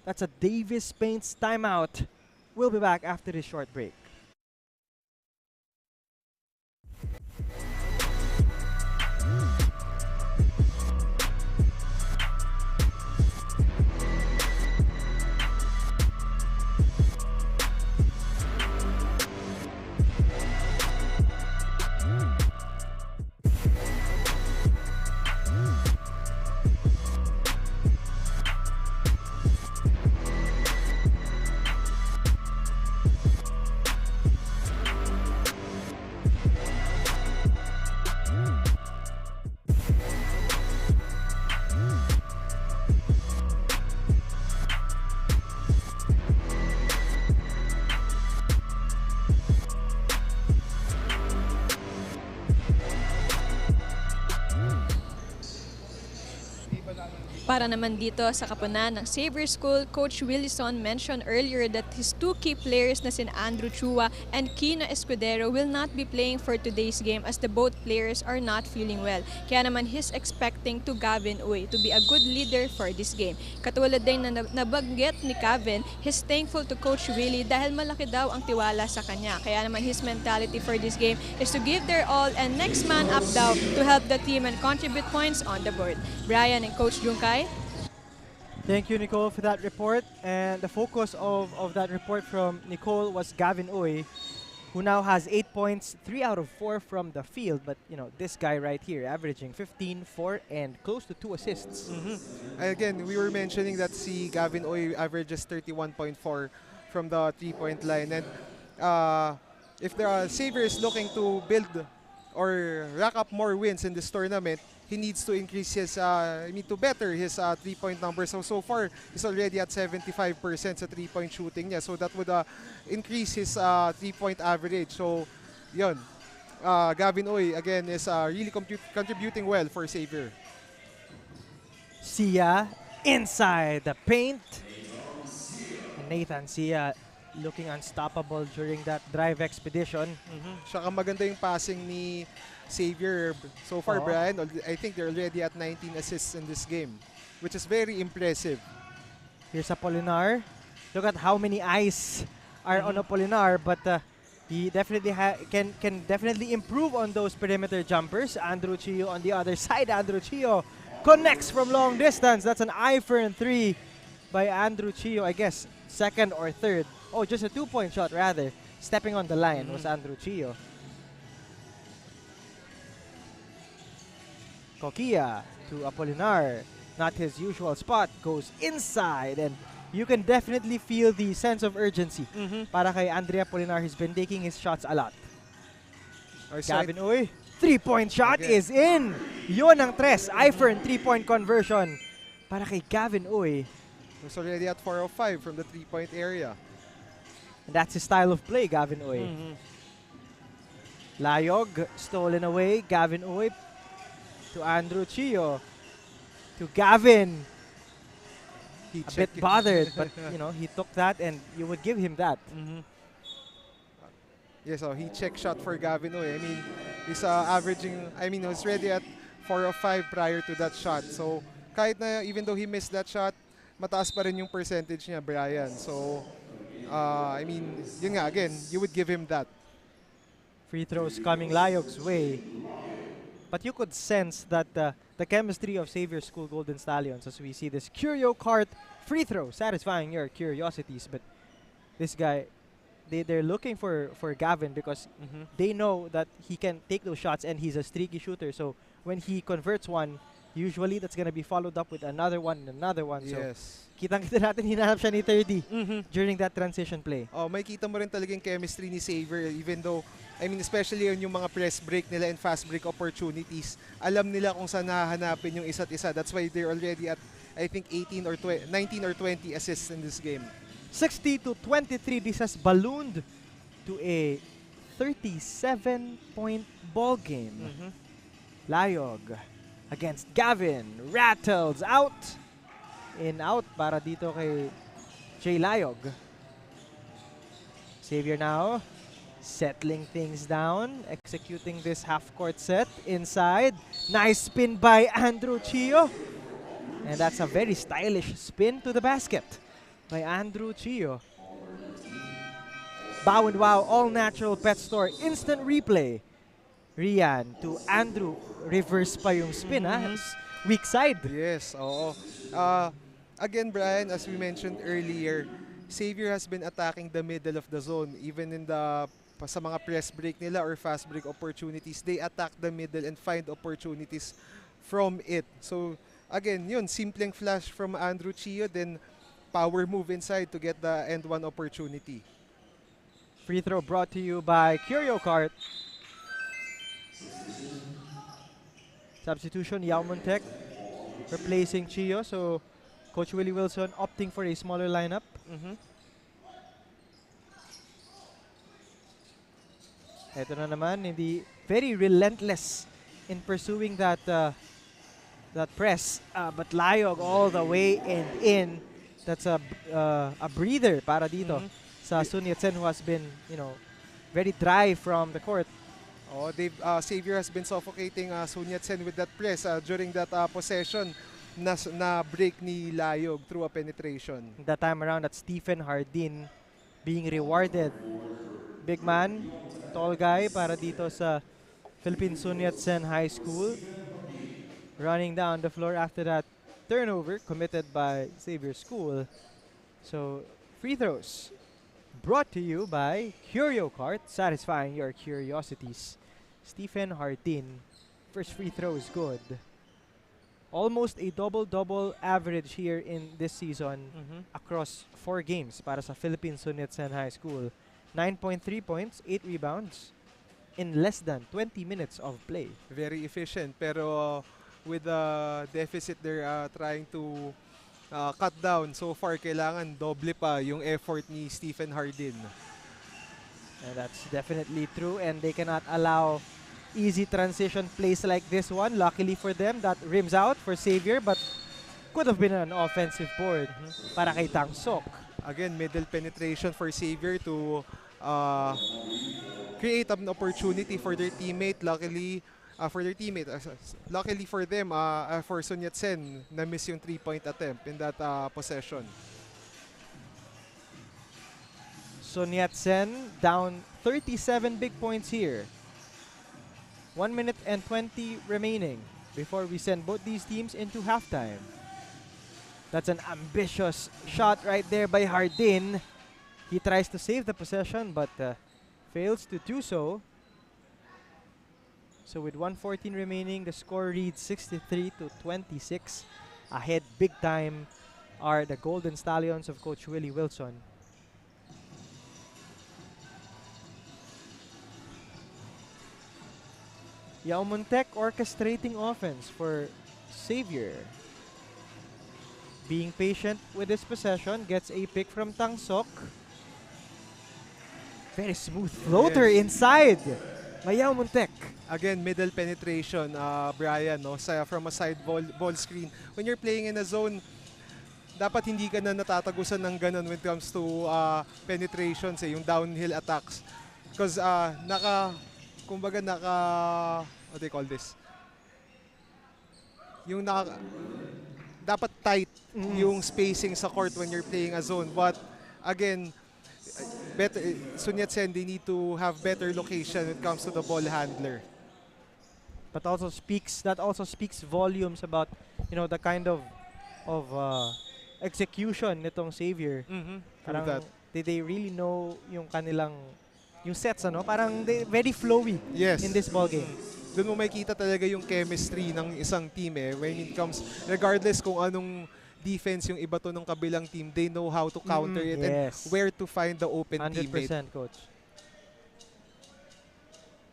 That's a Davis Paints timeout. We'll be back after this short break. Para naman dito sa kapunan ng Xavier School, Coach Willison mentioned earlier that his two key players na sin Andrew Chua and Kina Escudero will not be playing for today's game as the both players are not feeling well. Kaya naman he's expecting to Gavin Uy to be a good leader for this game. Katulad din na nabanggit ni Gavin, he's thankful to Coach Willie dahil malaki daw ang tiwala sa kanya. Kaya naman his mentality for this game is to give their all and next man up daw to help the team and contribute points on the board. Brian and Coach Jungkai. Thank you, Nicole, for that report. And the focus of that report from Nicole was Gavin Uy, who now has 8 points, 3 out of 4 from the field. But, you know, this guy right here, averaging 15, 4, and close to 2 assists. Again, we were mentioning that si Gavin Uy averages 31.4 from the 3-point line. And if the Xavier is looking to build or rack up more wins in this tournament, he needs to increase his, to better his 3-point numbers. So far, he's already at 75% sa 3-point shooting niya. So that would increase his 3-point average. So, yun. Gavin Uy, again, is really contributing well for Xavier. Sia inside the paint. And Nathan Sia looking unstoppable during that drive expedition. Saka maganda yung passing ni Xavier so far, Brian. I think they're already at 19 assists in this game, which is very impressive. Here's Apolinar. Look at how many eyes are on Apolinar, but he definitely can definitely improve on those perimeter jumpers. Andrew Chio on the other side. Andrew Chio connects from long distance. That's an eye for a 3 by Andrew Chio, I guess second or third. Oh, just a 2-point shot rather. Stepping on the line was Andrew Chio. Kokia to Apolinar. Not his usual spot. Goes inside, and you can definitely feel the sense of urgency. Para kay Andre Apolinar, he's been taking his shots a lot. Gavin Uy, 3-point shot is in! Yun ang tres. Ifern 3-point conversion para kay Gavin Uy. He's already at 4 of 5 from the 3-point area. And that's his style of play, Gavin Uy. Layog, stolen away. Gavin Uy to Andrew Chio. To Gavin. A bit bothered, but you know, he took that and you would give him that. Yes, so he check shot for Gavin Uy. I mean, he's averaging, he's ready at 4 of 5 prior to that shot. So, kahit na, even though he missed that shot, mataas pa rin yung percentage niya, Brian. So, yun nga, again, you would give him that. Free throws coming Layog's way. But you could sense that the chemistry of Xavier School Golden Stallions as we see this Curio Cart free throw, satisfying your curiosities. But this guy, they're looking for Gavin because they know that he can take those shots and he's a streaky shooter. So when he converts one, usually that's gonna be followed up with another one and another one. Yes. So kitang-kita natin hinanap siya ni 30 during that transition play. Oh, may kita mo rin talagang chemistry ni Xavier even though especially yung mga press break nila and fast break opportunities. Alam nila kung saan hahanapin yung isa't isa. That's why they're already at I think 19 or 20 assists in this game. 60-23, this has ballooned to a 37-point ball game. Layog against Gavin, rattles out. In out para dito kay Jay Layog. Xavier now settling things down, executing this half-court set inside. Nice spin by Andrew Chio. And that's a very stylish spin to the basket by Andrew Chio. Bow and Wow All-Natural Pet Store Instant Replay. Rian to Andrew. Reverse pa yung spin, weak side. Yes, oo. Again, Brian, as we mentioned earlier, Xavier has been attacking the middle of the zone. Even in sa mga press break nila or fast break opportunities, they attack the middle and find opportunities from it. So, again, yun, simpleng flash from Andrew Chio, then power move inside to get the end one opportunity. Free throw brought to you by Curio Cart. Substitution, Yao Montek replacing Chio. So, Coach Willie Wilson opting for a smaller lineup. Ito na naman, hindi very relentless in pursuing that press. But Layog all the way and in. That's a breather para dito sa Sun Yat-sen, who has been, very dry from the court. Oh, Xavier has been suffocating Sun Yat-sen with that press during that possession na break ni Layog through a penetration. That time around, that's Stephen Hardin being rewarded. Big man, tall guy para dito sa Philippine Sun Yat-sen High School. Running down the floor after that turnover committed by Xavier School. So, free throws brought to you by Curio Cart, satisfying your curiosities. Stephen Hardin, first free throw is good. Almost a double-double average here in this season across 4 games para sa Philippine Sun Yat-sen High School. 9.3 points, 8 rebounds in less than 20 minutes of play. Very efficient, pero with the deficit they're trying to cut down. So far, kailangan doble pa yung effort ni Stephen Hardin. And that's definitely true, and they cannot allow easy transition plays like this one. Luckily for them, that rims out for Xavier, but could have been an offensive board para kay Tang Sok. Again, middle penetration for Xavier to create an opportunity for their teammate. Luckily for them, for Sun Yat-sen, na-miss yung 3-point attempt in that possession. Sun Yat-sen down 37 big points here. 1 minute and 20 remaining before we send both these teams into halftime. That's an ambitious shot right there by Hardin. He tries to save the possession but fails to do so. So with 1:14 remaining, the score reads 63-26. Ahead big time are the Golden Stallions of Coach Willie Wilson. Yao Montek orchestrating offense for Xavier. Being patient with his possession, gets a pick from Tang Sok. Very smooth floater inside. Yao Montek. Again, middle penetration, Brian, no? From a side ball screen. When you're playing in a zone, dapat hindi ka na natatagusan ng ganun when it comes to penetrations, yung downhill attacks. Because what do you call this? Dapat tight yung spacing sa court when you're playing a zone. But again, Sun Yat-sen, they need to have better location when it comes to the ball handler. But that also speaks volumes about the kind of execution nitong Xavier. Parang they really know yung sets, parang very flowy in this ball game. Doon mo makikita talaga yung chemistry ng isang team when it comes, regardless kung anong defense yung iba to ng kabilang team, they know how to counter it and where to find the open 100% teammate. coach.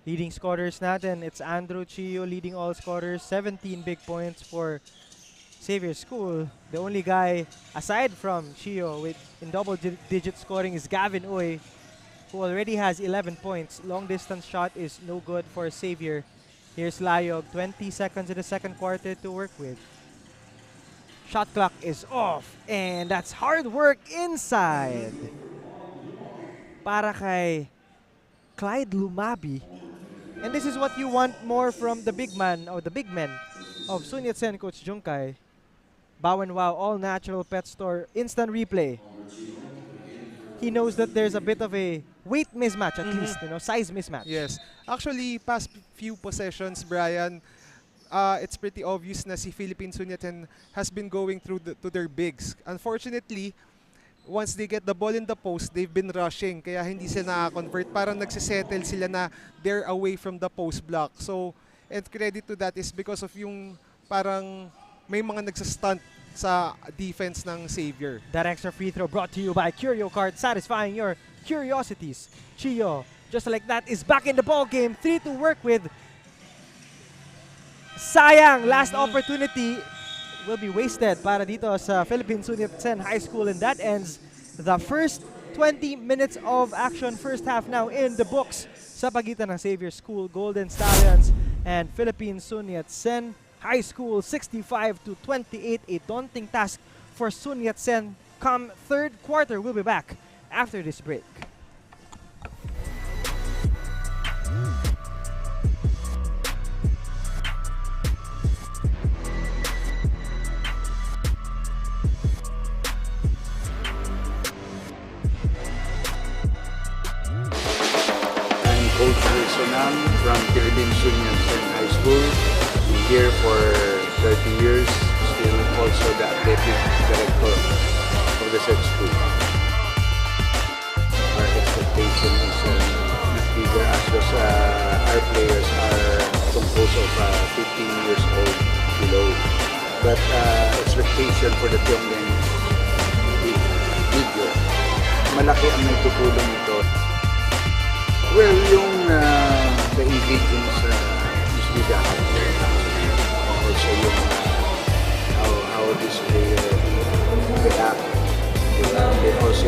Leading scorers natin, it's Andrew Chio leading all scorers, 17 big points for Xavier School. The only guy aside from Chio in double-digit scoring is Gavin Uy, who already has 11 points. Long distance shot is no good for Xavier. Here's Layog, 20 seconds in the second quarter to work with. Shot clock is off, and that's hard work inside. Para kay Clyde Lumabi. And this is what you want more from the big man or the big men of Sun Yat-sen, Coach Junkay. Bow and Wow, all natural pet store, instant replay. He knows that there's a bit of a weight mismatch at least, size mismatch. Yes. Actually, past few possessions, Brian, it's pretty obvious na si Philippine Sun Yat-sen has been going through to their bigs. Unfortunately, once they get the ball in the post, they've been rushing. Kaya hindi sila na-convert. Parang nagsisettle sila na they're away from the post block. So, and credit to that is because of yung parang may mga nagsastunt sa defense ng Xavier. That extra free throw brought to you by Curio Card, satisfying your curiosities. Chio, just like that, is back in the ball game. 3 to work with. Sayang, last opportunity will be wasted para dito sa Philippine Sun Yat-sen High School, and that ends the first 20 minutes of action. First half now in the books sa pagitan ng Xavier School, Golden Stallions, and Philippine Sun Yat-sen High School. 65-28, a daunting task for Sun Yat-sen come third quarter. We'll be back after this break. Coach Wilson from Philippine Sun Yat-sen High School. Been here for 30 years, still also the athletic director of the said school. Our expectation is not bigger as those, our players are composed of 15 years old below. But expectation for the Tiong Lian is bigger. Malaki ang nagtutulong ito. Well, yung the ingredients usually the hardware, also yung how this player react, and also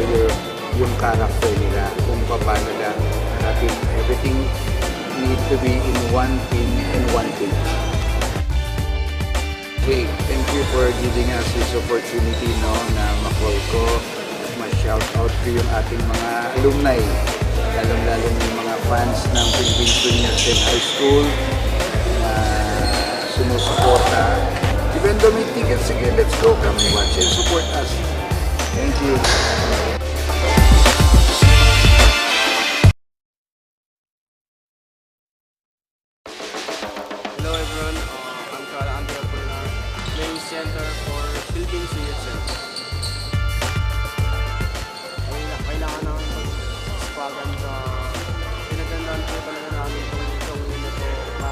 yung character nila, kung paano lang everything need to be in one team and one team. Okay, thank you for giving us this opportunity na ma-call ko at ma-shout out ko yung ating mga alumni. Lalong-lalo yung mga fans ng Philippine Sun Yat-sen High School na sumusuporta. Even though may tickets, again, let's go, come watch and support us. Thank you. Hello everyone, I'm Andrew playing center for Philippine Sun Yat-sen. Kailangan namin pag-spagan sa pinagandaan po talaga namin itong unit na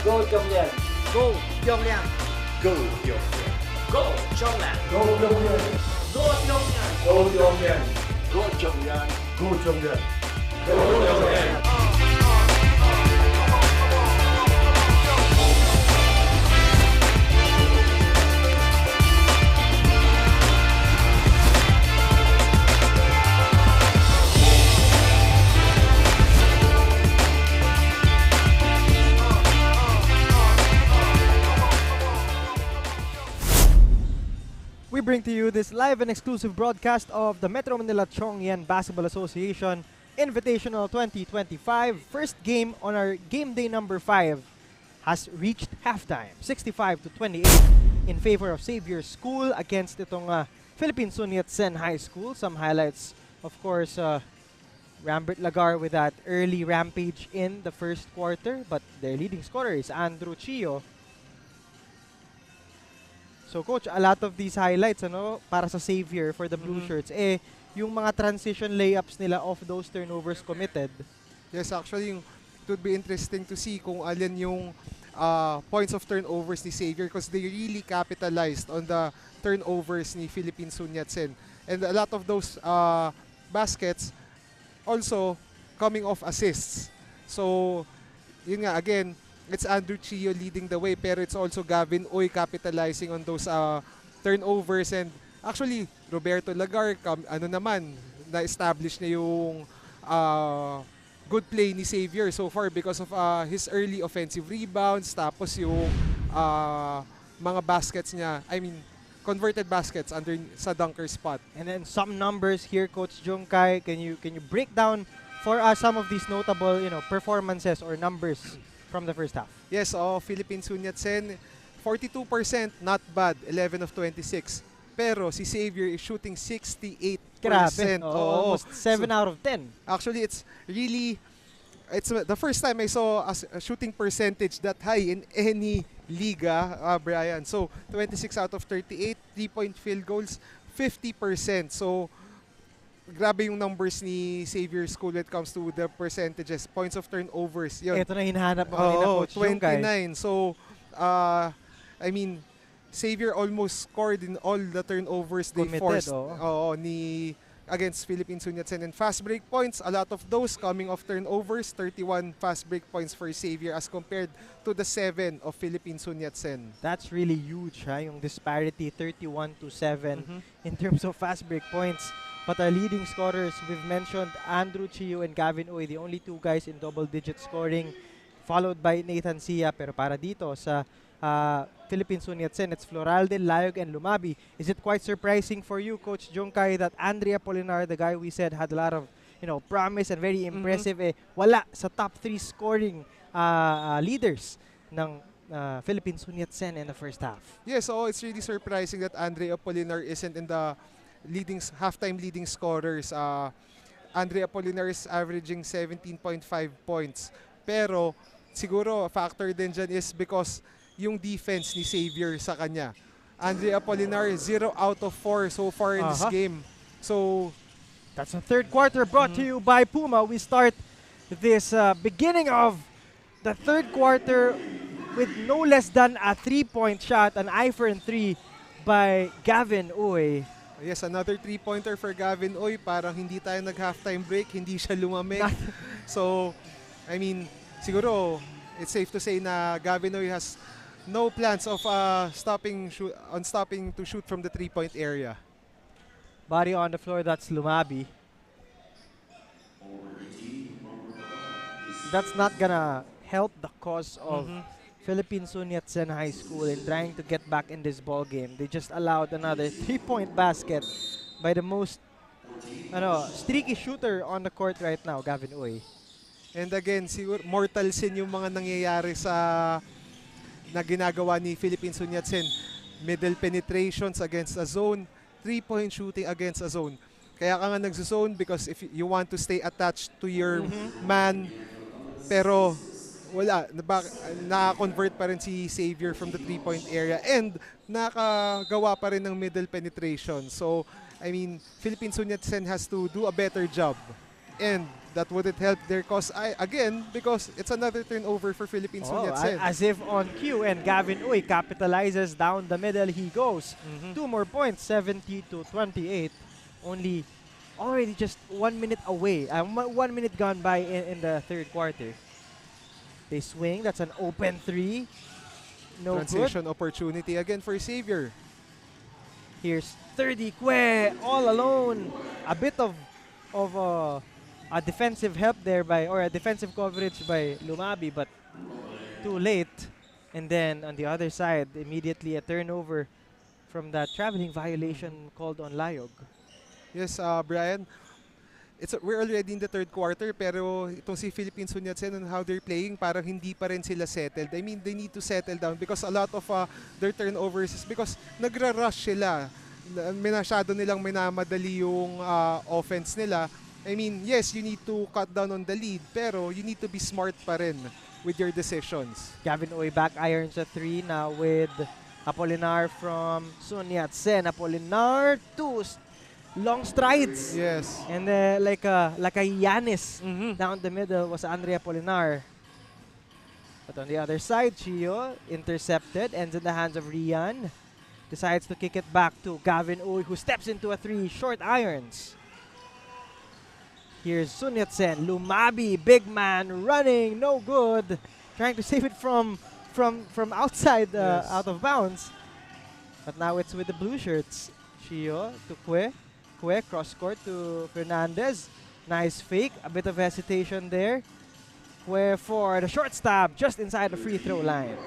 Go Pyongyang. Go Pyongyang. Go Pyongyang. Go Pyongyang. Go Pyongyang. Go Pyongyang. Go Pyongyang. Go Pyongyang. Go Pyongyang. Go Pyongyang. We bring to you this live and exclusive broadcast of the Metro Manila Tiong Lian Basketball Association Invitational 2025. First game on our game day number 5 has reached halftime, 65 to 28 in favor of Xavier School against itong Philippine Sun Yat-sen High School. Some highlights, of course, Rambert Lagar with that early rampage in the first quarter, but their leading scorer is Andrew Chio. So coach, a lot of these highlights para sa Xavier for the Blue Shirts yung mga transition layups nila off those turnovers committed. Yes, actually, it would be interesting to see kung alin yung points of turnovers ni Xavier because they really capitalized on the turnovers ni Philippine Sun Yat-sen. And a lot of those baskets also coming off assists. So, yun nga, again, it's Andrew Chio leading the way, pero it's also Gavin Oy capitalizing on those turnovers. And actually, Roberto Lagar, na-establish na yung good play ni Xavier so far because of his early offensive rebounds, tapos yung mga baskets niya, converted baskets sa dunker spot. And then some numbers here, Coach Jungkai. Can you break down for us some of these notable performances or numbers from the first half? Yes, Philippine Sun Yat-sen, 42%, not bad, 11 of 26. Pero si Xavier is shooting 68%. Grabe, almost 7 out of 10. Actually, it's the first time I saw a shooting percentage that high in any liga, Brian. So, 26 out of 38, 3-point field goals, 50%. So, grabe yung numbers ni Xavier School when it comes to the percentages, points of turnovers. Yun. Ito na hinahanap mo kanina, Coach 29. So, Xavier almost scored in all the turnovers they committed, forced against Philippine Sun Yat-sen. And fast break points, a lot of those coming off turnovers, 31 fast break points for Xavier as compared to the 7 of Philippine Sun Yat-sen. That's really huge, yung disparity, 31 to 7 in terms of fast break points. But our leading scorers, we've mentioned Andrew Chio and Gavin Oy, the only two guys in double-digit scoring, followed by Nathan Sia. Pero para dito sa Philippine Sun Yat-sen, it's Floralde, Layog, and Lumabi. Is it quite surprising for you, Coach Jungkai, that Andrea Polinar, the guy we said had a lot of promise and very impressive, wala sa top 3 scoring leaders ng Philippine Sun Yat-sen in the first half? Yes, it's really surprising that Andrea Polinar isn't in the halftime leading scorers. Andrea Polinar is averaging 17.5 points. Pero siguro factor din dyan is because yung defense ni Xavier sa kanya. Andrea Polinar 0 out of 4 so far in this game. So that's the third quarter brought to you by Puma. We start this beginning of the third quarter with no less than a 3-point shot, an eye for 3 by Gavin Oy. Yes, another 3-pointer for Gavin Oy. Parang hindi tayo nag-halftime break, hindi siya lumamig. So, siguro, it's safe to say na Gavin Oy has no plans of stopping to shoot from the 3-point area. Body on the floor, that's Lumabi. That's not gonna help the cause of Philippine Sun Yat-sen High School in trying to get back in this ball game. They just allowed another 3-point basket by the most streaky shooter on the court right now, Gavin Oy. And again, siguro mortal sin yung mga nangyayari na ginagawa ni Philippine Sun Yat-sen. Middle penetrations against a zone, 3-point shooting against a zone. Kaya ka nga nagzo-zone because if you want to stay attached to your man, pero wala, naka-convert pa rin si Xavier from the 3-point area and nakagawa pa rin ng middle penetration. So, Philippine Sun Yat-sen has to do a better job. And that wouldn't help their cause again because it's another turnover for Philippine Sun Yat-sen. As if on cue, and Gavin Uy capitalizes down the middle. He goes. 2 more points, 70-28. Only already just 1 minute away. 1 minute gone by in the third quarter. They swing. That's an open 3. No Transition good. opportunity again for Xavier. Here's 30 Kwe all alone. A bit of a defensive help there or a defensive coverage by Lumabi, but too late. And then on the other side, immediately a turnover from that traveling violation called on Layog. Yes, Brian. We're already in the third quarter, pero itong si Philippine Sun Yat-sen and how they're playing, parang hindi pa rin sila settled. I mean, they need to settle down because a lot of their turnovers is because nagra-rush sila. Masyado nilang minamadali yung offense nila. I mean, yes, you need to cut down on the lead, pero you need to be smart pa rin with your decisions. Gavin Uy back irons a 3 now with Apolinar from Sun Yat-sen. Apolinar, 2 long strides. Yes. And like a Yanis down the middle was Andrea Apolinar. But on the other side, Chio intercepted, ends in the hands of Rian. Decides to kick it back to Gavin Uy, who steps into a 3 short irons. Here's Sun Yat-sen, Lumabi, big man running, no good. Trying to save it from outside, out of bounds. But now it's with the blue shirts. Chio to Kwe. Kwe cross court to Fernandez. Nice fake, a bit of hesitation there. Kwe for the short stab just inside the free throw line.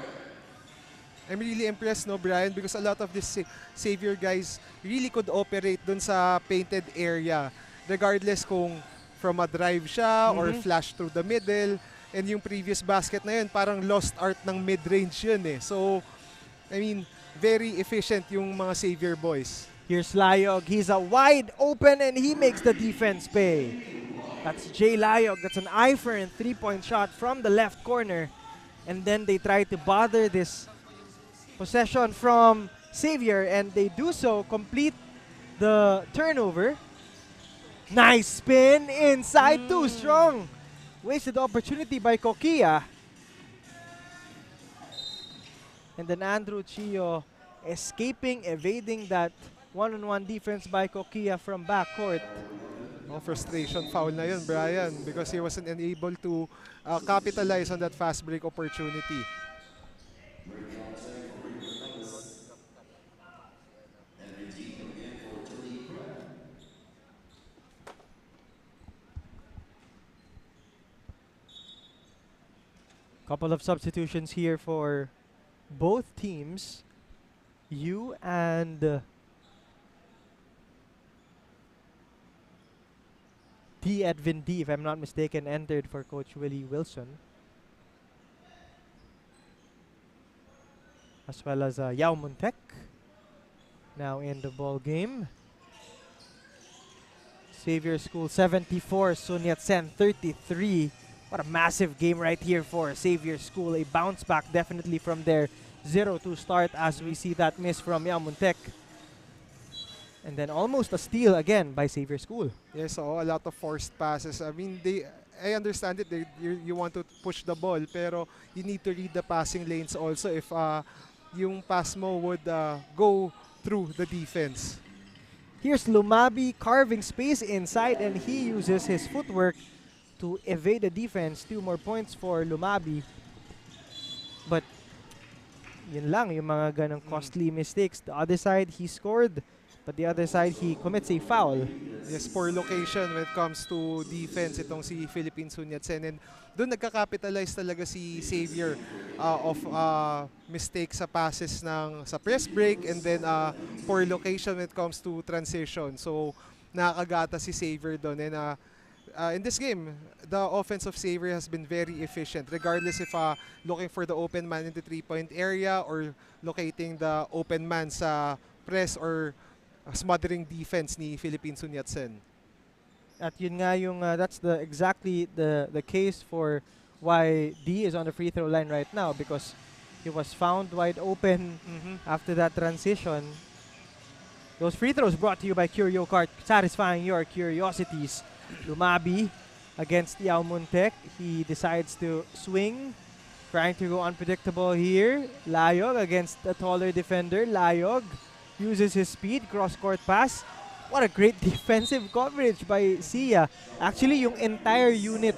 I'm really impressed, no, Brian, because a lot of these Xavier guys really could operate dun sa painted area, regardless kung from a drive siya or flash through the middle. And yung previous basket na yun, parang lost art ng mid-range yun eh. So, I mean, very efficient yung mga Xavier boys. Here's Layog. He's a wide open and he makes the defense pay. That's Jay Layog. That's an eye for a 3-point shot from the left corner. And then they try to bother this possession from Xavier, and they do so, complete the turnover. Nice spin inside, too strong. Wasted opportunity by Kokia. And then Andrew Chio escaping, evading that one-on-one defense by Kokia from backcourt. Oh, frustration foul na yun, Brian, because he wasn't unable to capitalize on that fast break opportunity. Couple of substitutions here for both teams. Yu and D. Edvin D, if I'm not mistaken, entered for Coach Willie Wilson. As well as Yao Muntek now in the ball game. Xavier School 74, Sun Yat-sen 33. What a massive game right here for Xavier School. A bounce back definitely from their 0-2 start as we see that miss from Yao Muntek. And then almost a steal again by Xavier School. Yes, so a lot of forced passes. I mean, I understand it. You want to push the ball, pero you need to read the passing lanes also if yung pass mo would go through the defense. Here's Lumabi carving space inside, and he uses his footwork to evade the defense. 2 more points for Lumabi. But yun lang, yung mga ganong costly mistakes. The other side, he scored. But the other side, he commits a foul. Yes, poor location when it comes to defense itong si Philippine Sun Yat-sen. And doon nagka-capitalize talaga si Xavier of mistakes sa passes sa press break, and then poor location when it comes to transition. So nakakagata si Xavier doon. And in this game, the offense of Xavier has been very efficient, regardless if looking for the open man in the 3-point area or locating the open man sa press or smothering defense ni Philippine Sun Yat-sen. At yun nga yung that's exactly the case for why D is on the free throw line right now, because he was found wide open after that transition. Those free throws brought to you by Curio Cart, satisfying your curiosities. Lumabi against Yao Muntek. He decides to swing, trying to go unpredictable here. Layog against a taller defender. Layog uses his speed, cross-court pass. What a great defensive coverage by Sia. Actually, yung entire unit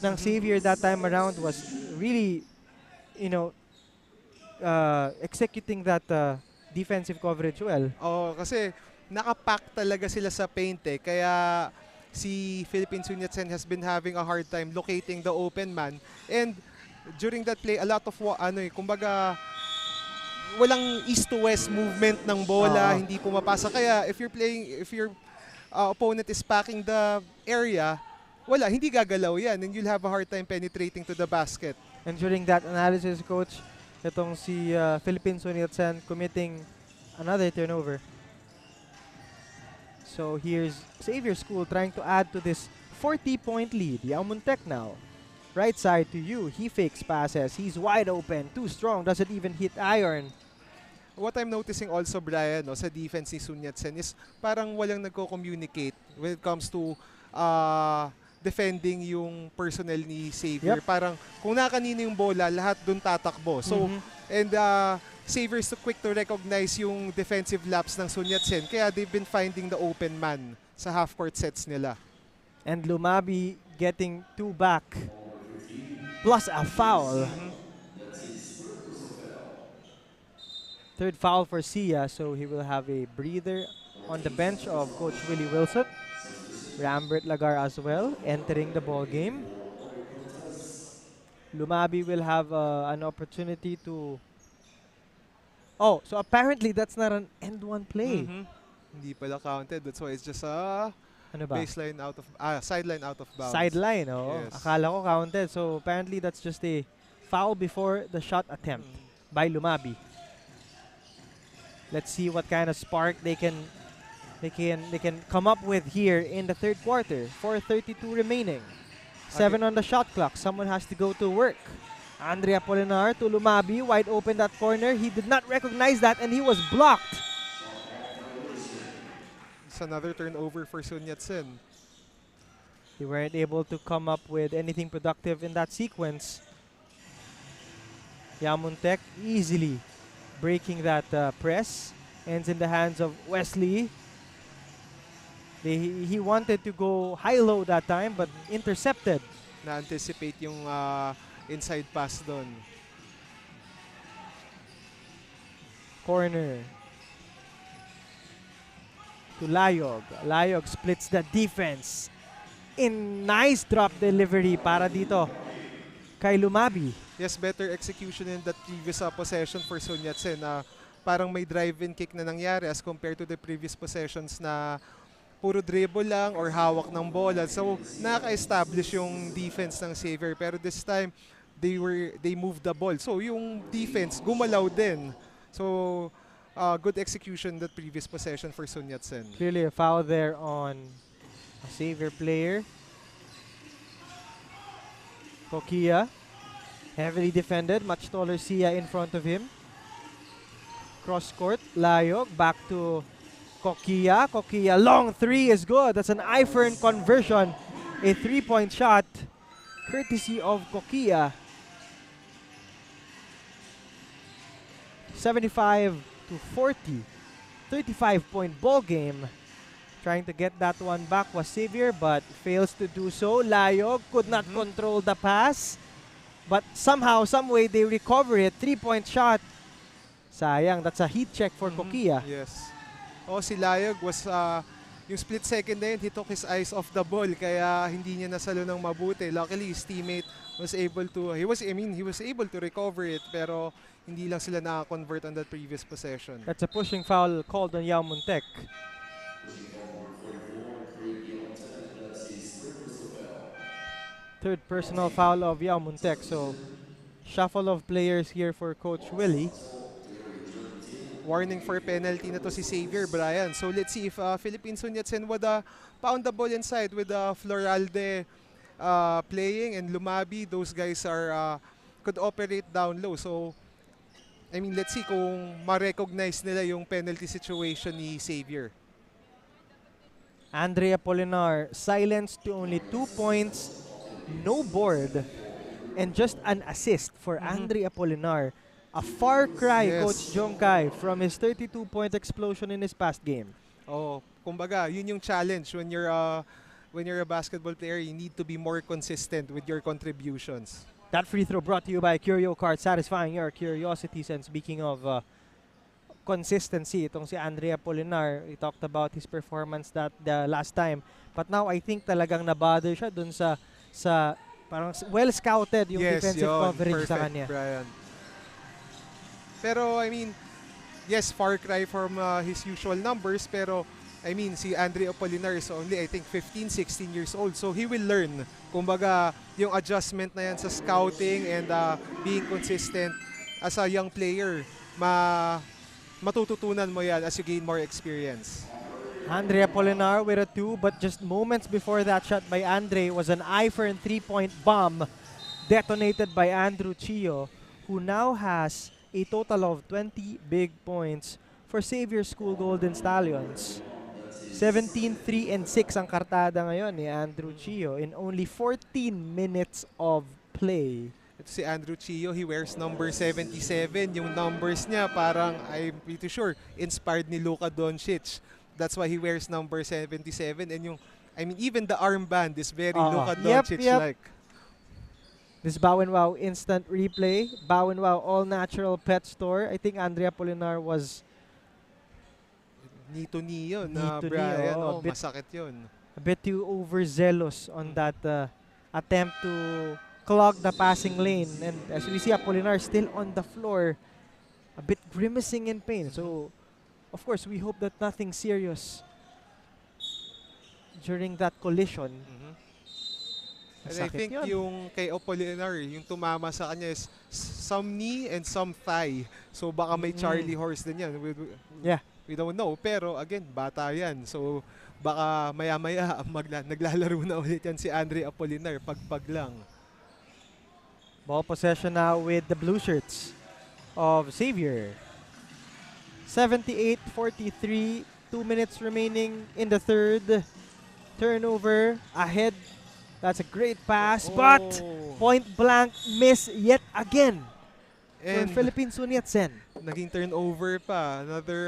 ng Xavier that time around was really, you know, executing that defensive coverage well. Oh, kasi nakapack talaga sila sa paint eh. Kaya si Philippine Sunyatsen has been having a hard time locating the open man. And during that play, a lot of kumbaga walang east to west movement ng bola, hindi pumapasa. Kaya if your opponent is packing the area, hindi gagalaw yan and you'll have a hard time penetrating to the basket. And during that analysis, coach, itong si Philippine Sunyatsen committing another turnover. So here's Xavier School trying to add to this 40-point lead. Yao Muntek now. Right side to you. He fakes passes. He's wide open. Too strong. Doesn't even hit iron. What I'm noticing also, Brian, sa defense ni Sunyatsen is parang walang nagko-communicate when it comes to defending yung personnel ni Xavier. Yep. Parang kung nakanino yung bola, lahat dun tatakbo. So, and Xavier is too quick to recognize yung defensive laps ng Sunyatsen. Kaya they've been finding the open man sa half-court sets nila. And Lumabi getting 2 back. Plus a foul. Third foul for Sia, so he will have a breather on the bench of Coach Willie Wilson. Rambert Lagar as well, entering the ball game. Lumabi will have an opportunity to... Oh, so apparently that's not an end one play. Hindi pala counted. That's why it's just a baseline out of... sideline out of bounds. Sideline, oh. Yes. Akala ko counted. So apparently that's just a foul before the shot attempt by Lumabi. Let's see what kind of spark they can come up with here in the third quarter. 4:32 remaining. 7 on the shot clock. Someone has to go to work. Andre Apolinar to Lumabi, wide open that corner. He did not recognize that and he was blocked. It's another turnover for Sunyatsen. They weren't able to come up with anything productive in that sequence. Yao Muntek easily breaking that press. Ends in the hands of Wesley. He wanted to go high-low that time but intercepted. Na-anticipate yung inside pass doon. Corner. To Layog. Layog splits the defense. In nice drop delivery para dito kay Lumabi. Yes, better execution in that previous possession for Sunyatsen. Parang may drive-in kick na nangyari as compared to the previous possessions na puro dribble lang or hawak ng bola. So, nakaka-establish yung defense ng Xavier. Pero this time, they moved the ball. So, yung defense gumalaw din. So, good execution that previous possession for Sunyatsen. Clearly a foul there on a Xavier player. Kokia, heavily defended. Much taller Sia in front of him. Cross court, Layog, back to Kokia. Kokia, long three is good. That's an iFern conversion. A 3-point shot, courtesy of Kokia. 75-40. 35-point ball game. Trying to get that one back was Xavier, but fails to do so. Layog could not control the pass. But somehow, some way, they recover it. 3-point shot. Sayang, that's a heat check for Kokia. Yes. Si Layog was, yung split second na yun, he took his eyes off the ball, kaya hindi niya nasalo ng mabuti. Luckily, his teammate was able to, he was able to recover it, pero hindi lang sila naka-convert on that previous possession. That's a pushing foul called on Yao Muntek. Third personal foul of Yao Muntek. So, shuffle of players here for Coach Willie. Warning for penalty na to si Xavier, Brian. So let's see if Philippine Sunyatsen would pound the ball inside with Floralde playing and Lumabi. Those guys could operate down low. So, I mean, let's see kung ma-recognize nila yung penalty situation ni Xavier. Andre Apolinar silenced to only 2 points, no board, and just an assist for Andre Apolinar. A far cry, Coach Yes. Jongkai, from his 32-point explosion in his past game. Oh, kumbaga, yun yung challenge when you're a basketball player, you need to be more consistent with your contributions. That free throw brought to you by Curio Card, satisfying your curiosities. And speaking of consistency, itong si Andrea Polinar, we talked about his performance that the last time. But now I think talagang nabother siya dun sa parang well scouted yung defensive coverage perfect, sa kanya. Brian. Pero I mean, yes, far cry from his usual numbers, pero I mean, si Andre Apolinar is only, I think, 15, 16 years old. So he will learn. Kumbaga, yung adjustment na yan sa scouting and being consistent as a young player, matututunan mo yan as you gain more experience. Andre Apolinar with a 2, but just moments before that shot by Andre was an eye for a 3-point bomb detonated by Andrew Chio, who now has a total of 20 big points for Xavier School Golden Stallions. 17, 3, and 6 ang kartada ngayon ni Andrew Chio in only 14 minutes of play. Ito si Andrew Chio, he wears number 77. Yung numbers niya parang, I'm pretty sure, inspired ni Luka Doncic. That's why he wears number 77. And yung, I mean, even the armband is very Luka Doncic-like. This Bow and Wow instant replay. Bow and Wow all-natural pet store. I think Andrea Polinar was Nito-ni yun, Nito-ni, Brian. oh, Masakit yun. a bit too overzealous on that attempt to clog the passing lane. And as we see, Apolinar still on the floor, a bit grimacing in pain. So, of course, we hope that nothing serious during that collision. And I think yung kay Apolinar, yung tumama sa kanya is some knee and some thigh. So baka may Charlie horse din yan. We don't know. Pero again, bata yan. So baka maya-maya naglalaro na ulit yan si Andre Apolinar. Pagpag lang. Ball possession now with the blue shirts of Xavier. 78-43, 2 minutes remaining in the third. Turnover ahead. That's a great pass, but point blank miss yet again for Philippine Sun Yat-sen. Naging turnover pa. Another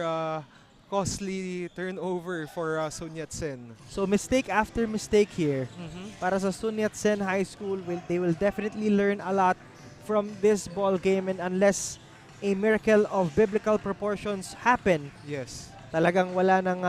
costly turnover for Sun Yat-sen. So mistake after mistake here. Para sa Sun Yat-sen High School, they will definitely learn a lot from this ball game, and unless a miracle of biblical proportions happen, yes, talagang wala nang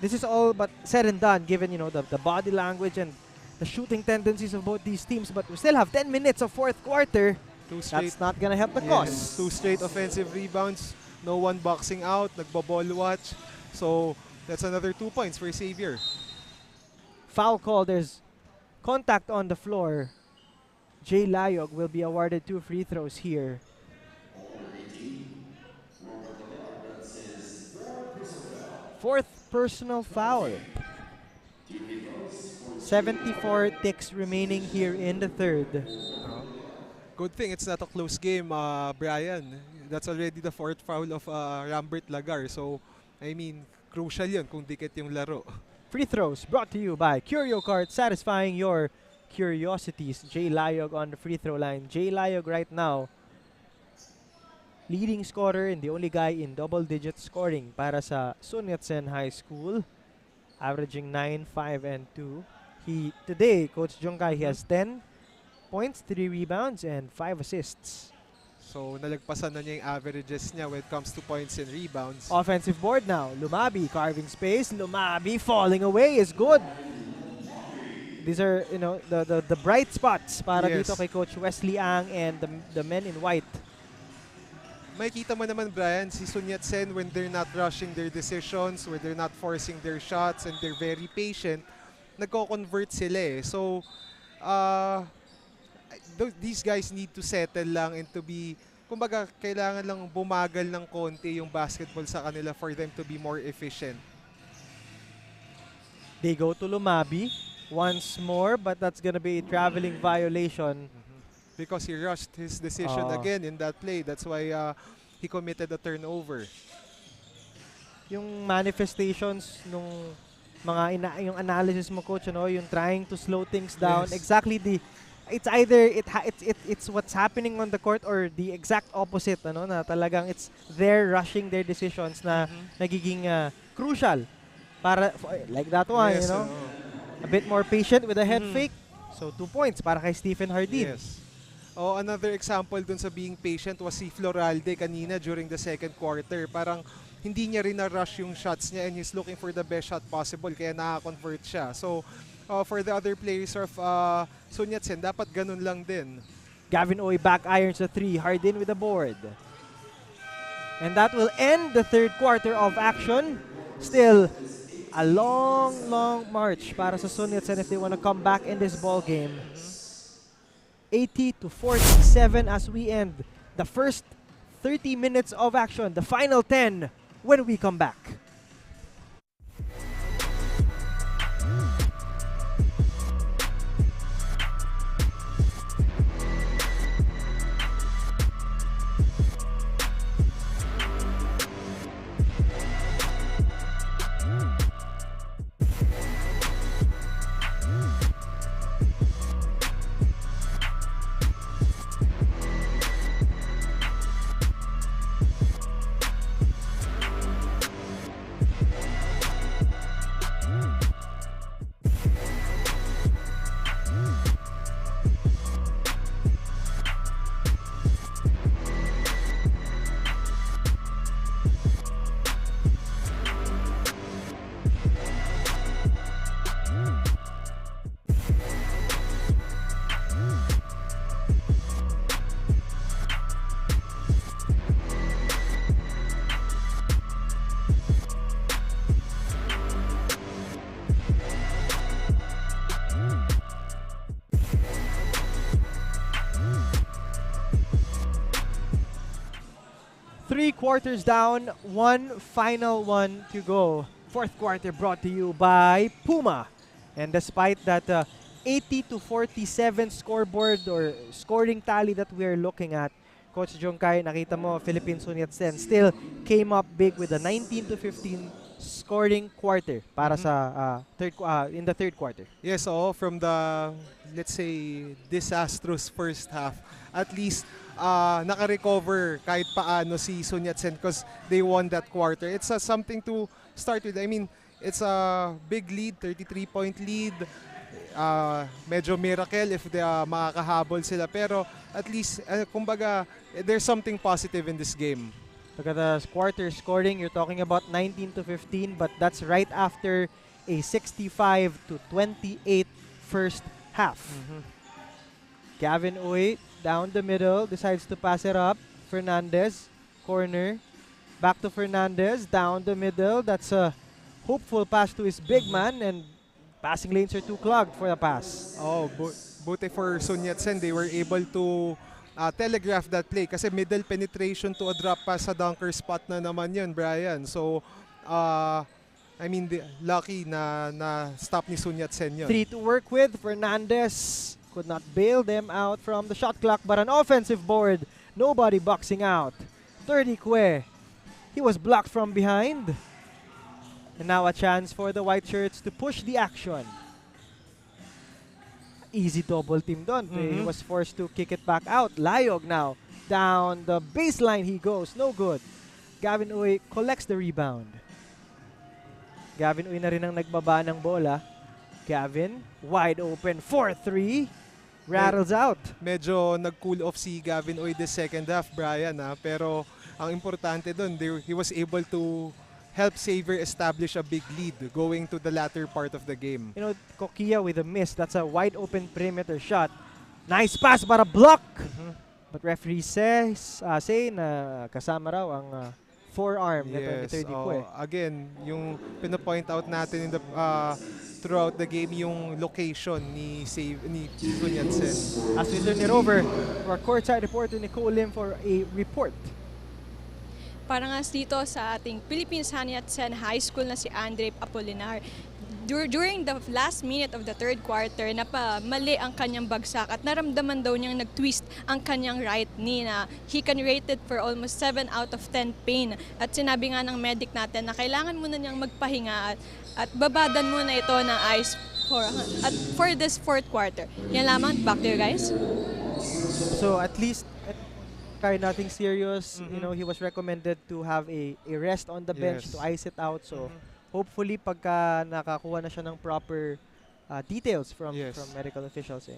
this is all but said and done given the body language and the shooting tendencies of both these teams. But we still have 10 minutes of fourth quarter. That's not gonna help the cause. 2 straight offensive rebounds. No one boxing out. Nagbo-ball watch. So that's another 2 points for Xavier. Foul call. There's contact on the floor. Jay Layog will be awarded 2 free throws here. Fourth personal foul. 74 ticks remaining here in the third. Good thing it's not a close game, Brian. That's already the 4th foul of Rambert Lagar. So, I mean, crucial yun kung dikit yung laro. Free throws brought to you by Curio Card, satisfying your curiosities. Jay Layog on the free throw line. Jay Layog right now, leading scorer and the only guy in double-digit scoring para sa Sun Yat-sen High School, averaging 9, 5, and 2. Today, Coach Jongkai, he has 10 points, 3 rebounds, and 5 assists. So, nalagpasan na niya yung averages niya when it comes to points and rebounds. Offensive board now. Lumabi carving space. Lumabi falling away is good. These are, the bright spots para dito kay Coach Wesley Ang and the men in white. Makikita mo naman, Brian, si Sun Yat-sen, when they're not rushing their decisions, when they're not forcing their shots, and they're very patient, nagko-convert sila eh. So, these guys need to settle lang and to be, kumbaga, kailangan lang bumagal ng konti yung basketball sa kanila for them to be more efficient. They go to Lumabi once more, but that's gonna be a traveling violation. Because he rushed his decision again in that play. That's why he committed a turnover. Yung manifestations nung yung analysis mo, coach, ano, yung trying to slow things down. Yes. Exactly it's either it's what's happening on the court or the exact opposite, ano, na talagang it's they're rushing their decisions na nagiging crucial para like that one, Yes, you know. A bit more patient with a head fake. So 2 points para kay Stephen Hardin. Yes. Oh, another example dun sa being patient was si Floralde kanina during the second quarter. Parang hindi niya rin na-rush yung shots niya and he's looking for the best shot possible kaya naka-convert siya. So, for the other players of Sun Yat-sen, dapat ganun lang din. Gavin Oy back irons the 3. Hardin with the board. And that will end the third quarter of action. Still a long march para sa Sun Yat-sen if they want to come back in this ball game. 80-47 as we end the first 30 minutes of action. The final 10 when we come back. Three quarters down, one final one to go. Fourth quarter brought to you by Puma. And despite that 80-47 scoreboard or scoring tally that we're looking at, Coach Jongkai, nakita mo, Philippine Sun Yat-sen still came up big with a 19-15 scoring quarter para sa in the third quarter. Yes, from the, let's say, disastrous first half, at least naka-recover kahit paano si Sun Yat-sen because they won that quarter. It's something to start with. I mean, it's a big lead, 33-point lead. Medyo miracle if makakahabol sila. Pero at least, kumbaga, there's something positive in this game. Look at the quarter scoring. You're talking about 19-15, but that's right after a 65-28 first half. Gavin Uy down the middle, decides to pass it up. Fernandez, corner. Back to Fernandez, down the middle. That's a hopeful pass to his big man, and passing lanes are too clogged for the pass. Oh, buti for Sun Yat-sen, they were able to telegraph that play kasi middle penetration to a drop pass sa dunker spot na naman yun, Brian. So, I mean, lucky na stop ni Sun Yat-sen yun. 3 to work with. Fernandez could not bail them out from the shot clock, but an offensive board. Nobody boxing out. 30 Kwe. He was blocked from behind. And now a chance for the white shirts to push the action. Easy double team done. He was forced to kick it back out. Layog now. Down the baseline he goes. No good. Gavin Uy collects the rebound. Gavin Uy na rin ang nagbaba ng bola. Gavin, wide open, 4-3. Rattles out. Medyo nag-cool off si Gavin Uy this second half, Brian. Pero ang importante doon, he was able to help Xavier establish a big lead going to the latter part of the game. You know, Kokia with a miss. That's a wide open perimeter shot. Nice pass, but a block. But referee say na kasama raw ang forearm. Yes. Again, yung pinapoint out natin in the throughout the game yung location ni Sun Yat-sen. As we turn it over to our courtside reporter Nicole Lim for a report. Para nga dito sa ating Philippine Sun Yat-sen High School na si Andre Apolinar. during the last minute of the third quarter, mali ang kanyang bagsak at naramdaman daw niyang nag-twist ang kanyang right knee na he can rate it for almost 7 out of 10 pain. At sinabi nga ng medic natin na kailangan muna niyang magpahinga at babadan muna ito ng ice for this fourth quarter. Yan lamang. Back to you guys. So at least nothing serious. You know, he was recommended to have a rest on the bench to ice it out. So hopefully pagka nakakuha na siya ng proper details from medical officials,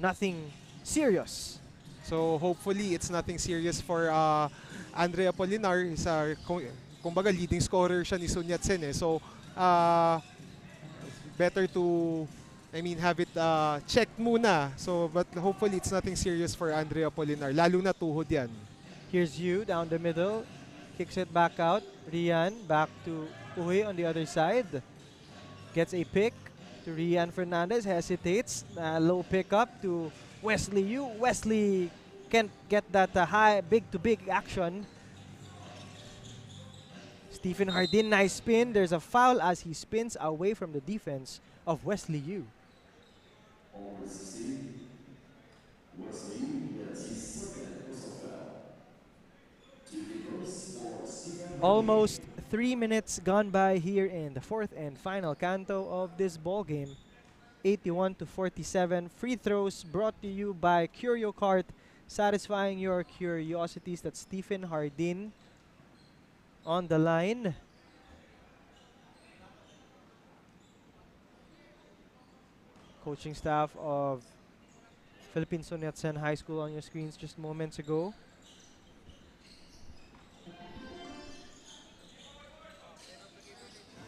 nothing serious. So hopefully it's nothing serious for Andre Apolinar. He's kumbaga leading scorer siya ni Sun Yat-sen. So better to have it checked muna. So but hopefully it's nothing serious for Andre Apolinar. Lalo na tuhod yan. Here's Yu down the middle. Kicks it back out. Rian back to Uy on the other side. Gets a pick to Rian Fernandez. Hesitates. Low pickup to Wesley Yu. Wesley can't get that high big-to-big action. Stephen Hardin, nice spin. There's a foul as he spins away from the defense of Wesley Yu. Almost 3 minutes gone by here in the fourth and final canto of this ball game. 81-47. Free throws brought to you by Curio Cart, satisfying your curiosities. That's Stephen Hardin on the line. Coaching staff of Philippine Sun Yat-sen High School on your screens just moments ago.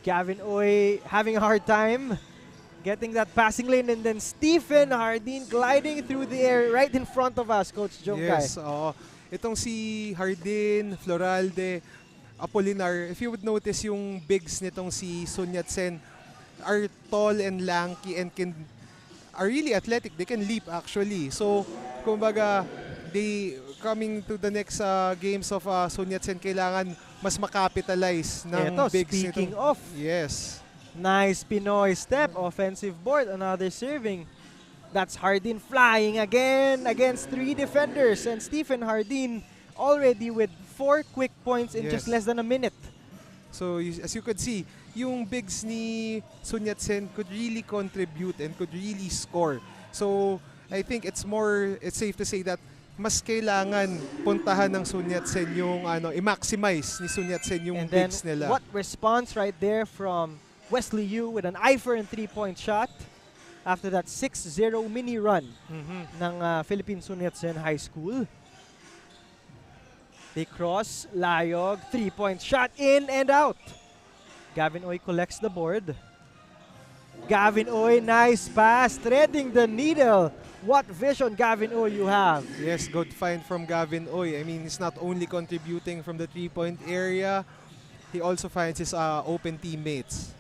Gavin Oy having a hard time getting that passing lane, and then Stephen Hardin gliding through the air right in front of us, Coach Jongkai. Yes, itong si Hardin, Floralde, Apolinar, if you would notice yung bigs nitong si Sun Yat-sen are tall and lanky and are really athletic. They can leap actually. So, kumbaga, they coming to the next games of Sun Yat-sen, kailangan mas makapitalize ng bigs nito. Speaking of, yes. Nice Pinoy step, offensive board, another serving. That's Hardin flying again against 3 defenders, and Stephen Hardin already with 4 quick points in just less than a minute. So as you could see, yung bigs ni Sun Yat-sen could really contribute and could really score. So I think it's safe to say that mas kailangan puntahan ng Sun Yat-sen yung i-maximize ni Sun Yat-sen yung bigs nila. What response right there from Wesley Yu with an eye for a 3-point shot after that 6-0 mini run ng Philippine Sun Yat-sen High School. They cross, Layog, 3-point shot, in and out. Gavin Oy collects the board. Gavin Oy, nice pass, threading the needle. What vision, Gavin Oy, you have. Yes, good find from Gavin Oy. I mean, he's not only contributing from the 3-point area, he also finds his open teammates.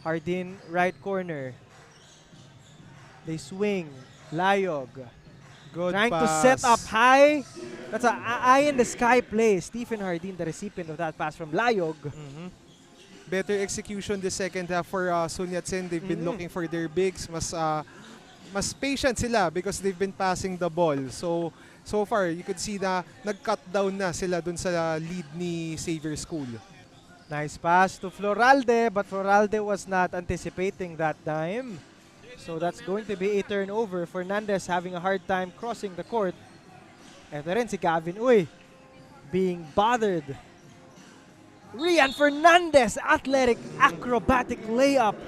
Hardin, right corner. They swing. Layog. Good trying pass. To set up high. That's an eye-in-the-sky play. Stephen Hardin, the recipient of that pass from Layog. Better execution the second half for Sun Yat-sen. They've been looking for their bigs. Mas patient sila because they've been passing the ball. So far, you could see na nag-cut down na sila dun sa lead ni Xavier School. Nice pass to Floralde, but Floralde was not anticipating that time. So that's going to be a turnover. Fernandez having a hard time crossing the court. Ito rin si Gavin Uy being bothered. Rian Fernandez, athletic, acrobatic layup.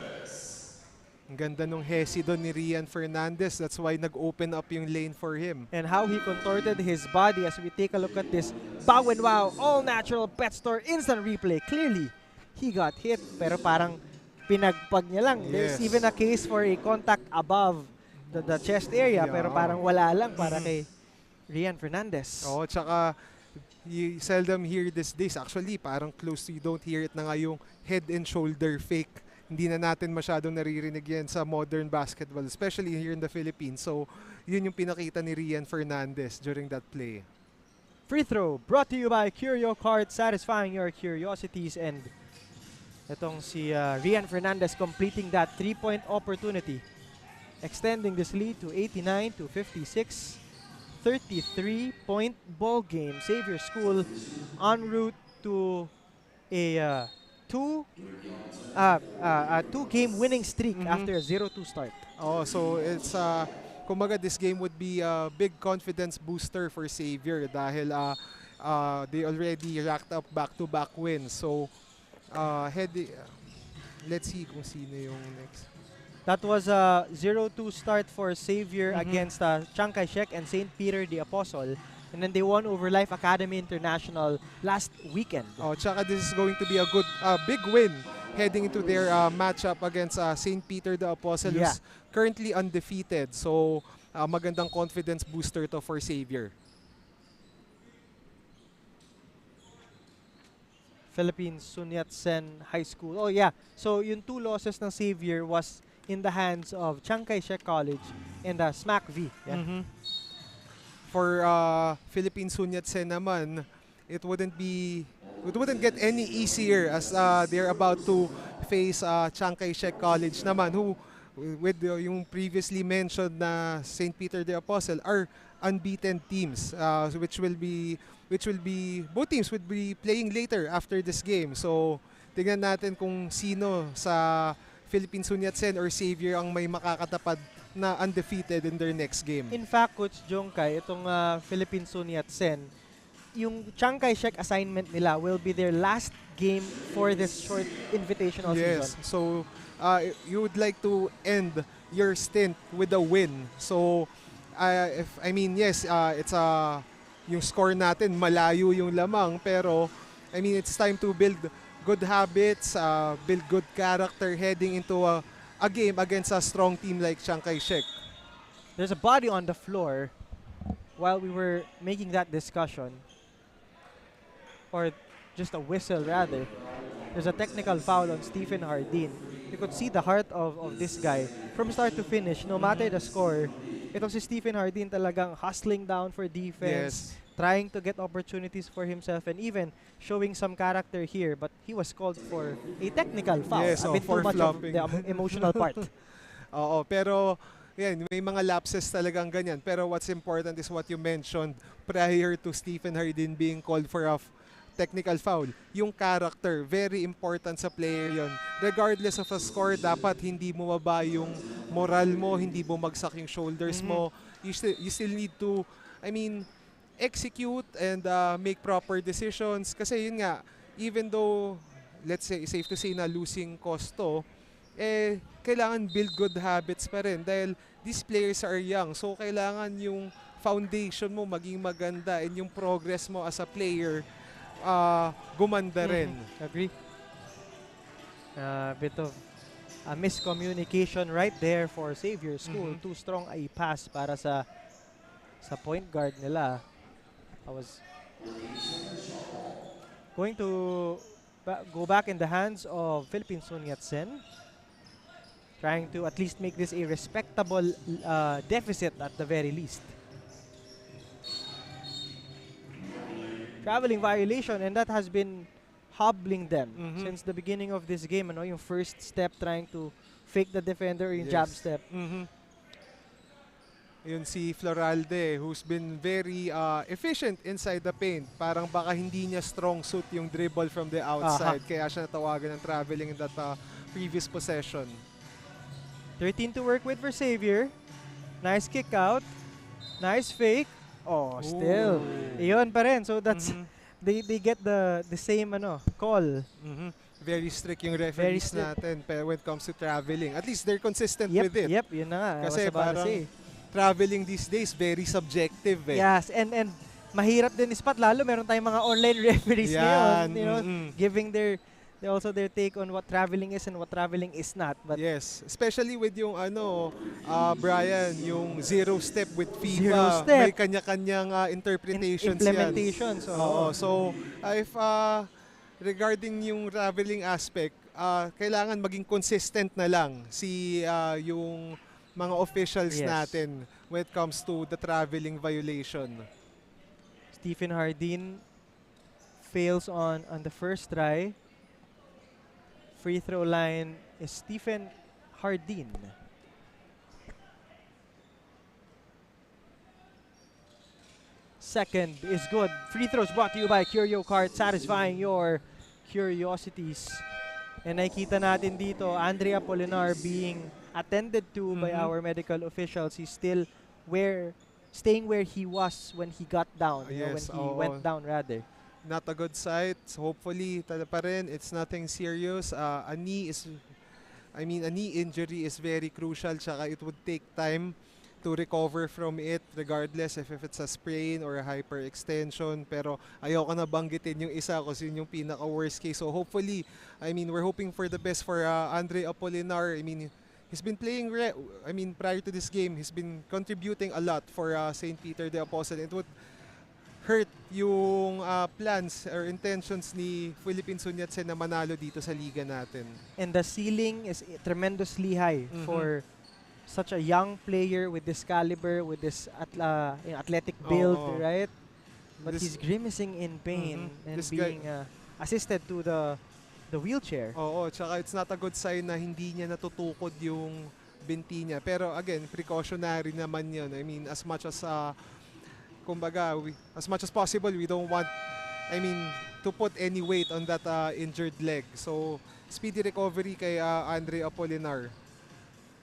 Ang ganda nung hesi doon ni Rian Fernandez. That's why nag-open up yung lane for him. And how he contorted his body as we take a look at this Bow and Wow all-natural pet store instant replay. Clearly, he got hit pero parang pinagpag niya lang. There's even a case for a contact above the chest area pero parang wala lang para kay Rian Fernandez. Oo, tsaka you seldom hear these days. Actually, parang close to you don't hear it na nga yung head and shoulder fake. Hindi na natin masyadong naririnig yan sa modern basketball, especially here in the Philippines. So, yun yung pinakita ni Rian Fernandez during that play. Free throw brought to you by Curio Cart, satisfying your curiosities. And Itong si Rian Fernandez completing that 3-point opportunity, extending this lead to 89 to 56. 33-point ball game. Xavier School en route to a two-game winning streak after a 0-2 start. Oh, so it's kumbaga this game would be a big confidence booster for Xavier dahil they already racked up back-to-back wins. So let's see kung sino yung next. That was a 0-2 start for Xavier against Chiang Kai-shek and St. Peter the Apostle. And then they won over Life Academy International last weekend. Oh, tsaka this is going to be a good, big win heading into their matchup against St. Peter the Apostle, who's currently undefeated. So, magandang confidence booster to for Xavier. Philippine Sun Yat-sen High School. Oh yeah, so yung 2 losses ng Xavier was in the hands of Chiang Kai-shek College and SMAC V. Yeah. For Philippine Sun Yat-sen naman, it wouldn't get any easier as they're about to face Chiang Kai-shek College naman, who with yung previously mentioned na St. Peter the Apostle are unbeaten teams, which will be both teams would be playing later after this game. So tingnan natin kung sino sa Philippine Sun Yat-sen or Xavier ang may makakatapad na undefeated in their next game. In fact, Coach Jongkai, itong Philippine Sun Yat-sen, yung Chiang Kai-shek assignment nila will be their last game for this short invitational season. Yes, so you would like to end your stint with a win. So it's yung score natin malayo yung lamang, pero it's time to build good habits, build good character heading into a game against a strong team like Chiang Kai-shek. There's a body on the floor while we were making that discussion, or just a whistle rather. There's a technical foul on Stephen Hardin. You could see the heart of this guy from start to finish, no matter the score. Itong si Stephen Hardin talagang hustling down for defense, trying to get opportunities for himself, and even showing some character here. But he was called for a technical foul. Yes, a bit too much of the emotional part. Oo, pero yan, may mga lapses talagang ganyan. Pero what's important is what you mentioned prior to Stephen Hardin being called for a technical foul. Yung character, very important sa player yon. Regardless of a score, dapat hindi mo mababa yung moral mo, hindi bumagsak yung shoulders mo. You still need to, execute and make proper decisions. Kasi yun nga, even though, let's say, safe to say na losing costo, kailangan build good habits pa rin. Dahil these players are young. So, kailangan yung foundation mo maging maganda and yung progress mo as a player gumanda rin. Agree. A bit of a miscommunication right there for Xavier School. Too strong a pass para sa point guard nila. I was going to go back in the hands of Philippine Sun Yat-sen, trying to at least make this a respectable deficit at the very least. Traveling violation, and that has been hobbling them since the beginning of this game. Yung first step, trying to fake the defender, yung jab step. Yun si Floralde, who's been very efficient inside the paint. Parang baka hindi niya strong suit yung dribble from the outside. Kaya siya natawagan ng traveling in that previous possession. 13 to work with for Xavier. Nice kick out. Nice fake. Oh, still. Iyon pa rin. So that's they get the same call. Very strict yung referees natin when it comes to traveling. At least they're consistent with it. Yep, yun na nga. Kasi parang traveling these days very subjective eh. Yes, and mahirap din spot, lalo meron tayong mga online referees ngayon, giving their take on what traveling is and what traveling is not. But yes, especially with yung Brian, yung zero step with FIBA. Zero step. May kanya-kanyang interpretations implementations. yan. So, if regarding yung traveling aspect, kailangan maging consistent na lang yung mga officials natin when it comes to the traveling violation. Stephen Hardin fails on the first try. free throw line is Stephen Hardin. Second is good. Free throws brought to you by Curio Cart, satisfying your curiosities. And nakita natin dito, Andrea Polinar being attended to by our medical officials. He's still staying where he was when he got down, when he went down rather. Not a good sight. So hopefully, tada pa rin. It's nothing serious. A knee injury is very crucial. Tsaka it would take time to recover from it regardless if it's a sprain or a hyperextension. Pero ayoko na banggitin yung isa kasi yun yung pinaka worst case. So hopefully, we're hoping for the best for Andre Apolinar. He's been playing, prior to this game, he's been contributing a lot for St. Peter the Apostle. It would hurt yung plans or intentions ni Philippine Sunyatsen na manalo dito sa liga natin. And the ceiling is tremendously high for such a young player with this caliber, with this athletic build, right? But he's grimacing in pain and this being assisted to the wheelchair. Oo, tsaka it's not a good sign na hindi niya natutukod yung binti niya. Pero again, precautionary naman yun. As much as as much as possible, we don't want to put any weight on that injured leg. So, speedy recovery kay Andre Apolinar.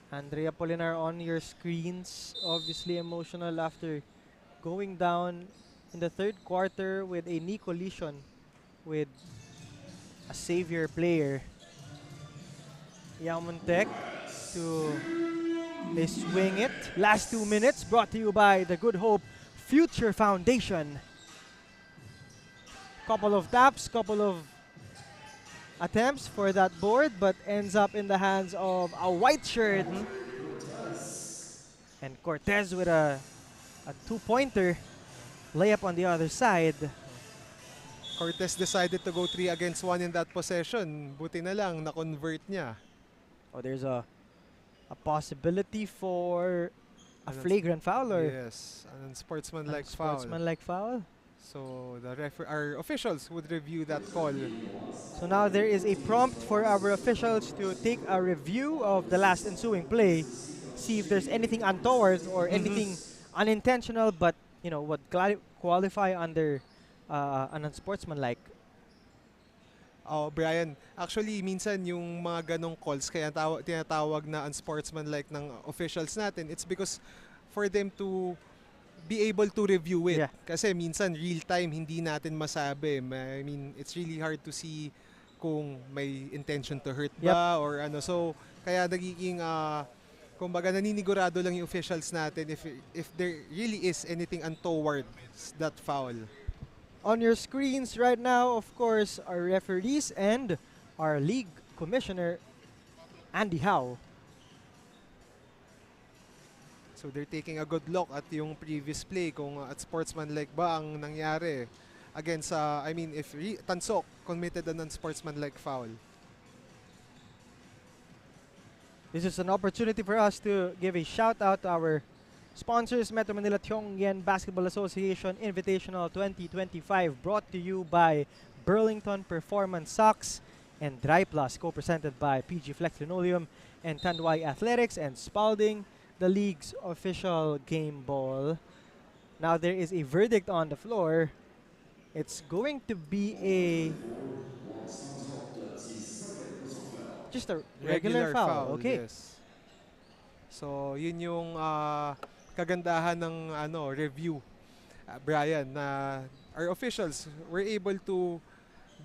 Andrea Polinar on your screens, obviously emotional after going down in the third quarter with a knee collision with a Xavier player. Yamontek to they swing it. Last 2 minutes brought to you by the Good Hope Future Foundation. Couple of taps, couple of attempts for that board, but ends up in the hands of a white shirt. And Cortez with a two-pointer layup on the other side. Cortez decided to go 3 against 1 in that possession. Buti na lang, na-convert niya. Oh, there's a possibility for a flagrant foul, or yes, an unsportsmanlike foul. Sportsmanlike foul. So our officials would review that call. So now there is a prompt for our officials to take a review of the last ensuing play, see if there's anything untoward or anything unintentional, but would qualify under an unsportsmanlike. Oh, Brian, actually minsan yung mga ganong calls kaya tinatawag na unsportsmanlike ng officials natin, it's because for them to be able to review it. Yeah. Kasi minsan real time hindi natin masabi. It's really hard to see kung may intention to hurt ba or ano. So kaya nagiging kumbaga naninigurado lang yung officials natin if there really is anything untoward that foul. On your screens right now, of course, our referees and our league commissioner, Andy Howe. So they're taking a good look at yung previous play kung at sportsmanlike ba ang nangyari against if Tansok committed an unsportsmanlike foul. This is an opportunity for us to give a shout out to our sponsors, Metro Manila Tiong Lian Basketball Association Invitational 2025, brought to you by Burlington Performance Socks and Dry Plus, co-presented by PG Flex Linoleum and Tanduay Athletics and Spalding, the league's official game ball. Now there is a verdict on the floor. It's going to be just a regular foul. Okay. Yes. So yun yung kagandahan ng review, Brian, na our officials were able to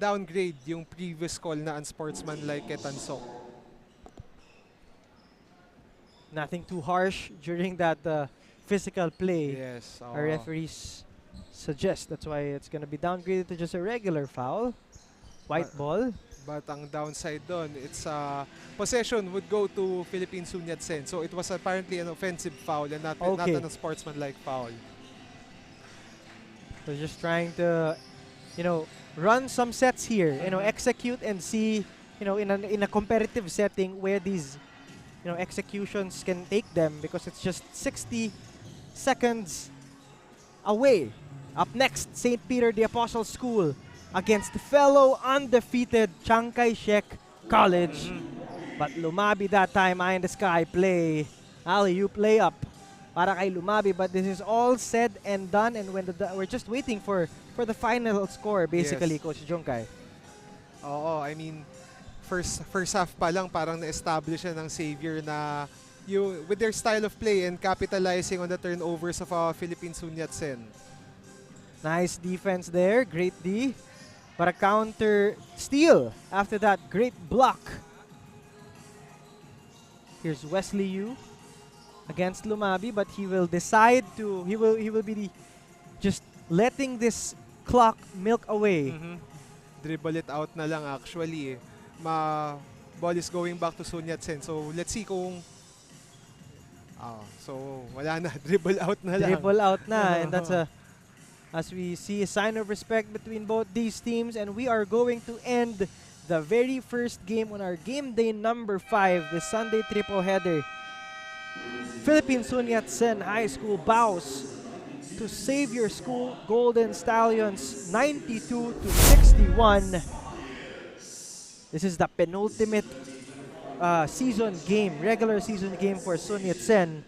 downgrade yung previous call na unsportsmanlike kay Tansok. Nothing too harsh during that physical play. Yes. Our referees suggest that's why it's gonna be downgraded to just a regular foul. White ball. But ang downside doon, it's possession would go to Philippine Sunyatsen. So it was apparently an offensive foul and not an sportsmanlike foul. So just trying to, run some sets here. Execute and see, in a competitive setting where these, executions can take them, because it's just 60 seconds away. Up next, St. Peter the Apostle School against fellow undefeated Chiang Kai-shek College. But Lumabi that time, eye in the sky play. Alley-oop layup para kay Lumabi. But this is all said and done, and when we're just waiting for the final score, basically, Yes. Coach Junkay. Oo, I mean, first half pa lang parang na-establish ng Xavier na with their style of play and capitalizing on the turnovers of Philippine Sun Yat-sen. Nice defense there. Great D. But a counter steal. After that, great block. Here's Wesley Yu against Lumabi, but he will decide to he will be just letting this clock milk away. Dribble it out na lang actually. Ball is going back to Sun Yat-sen. So let's see kung so wala na, dribble out na lang. Dribble out na, and that's as we see a sign of respect between both these teams, and we are going to end the very first game on our game day number 5, the Sunday triple header. Philippine Sun Yat-sen High School bows to Xavier School Golden Stallions 92-61. This is the penultimate regular season game for Sun Yat-sen,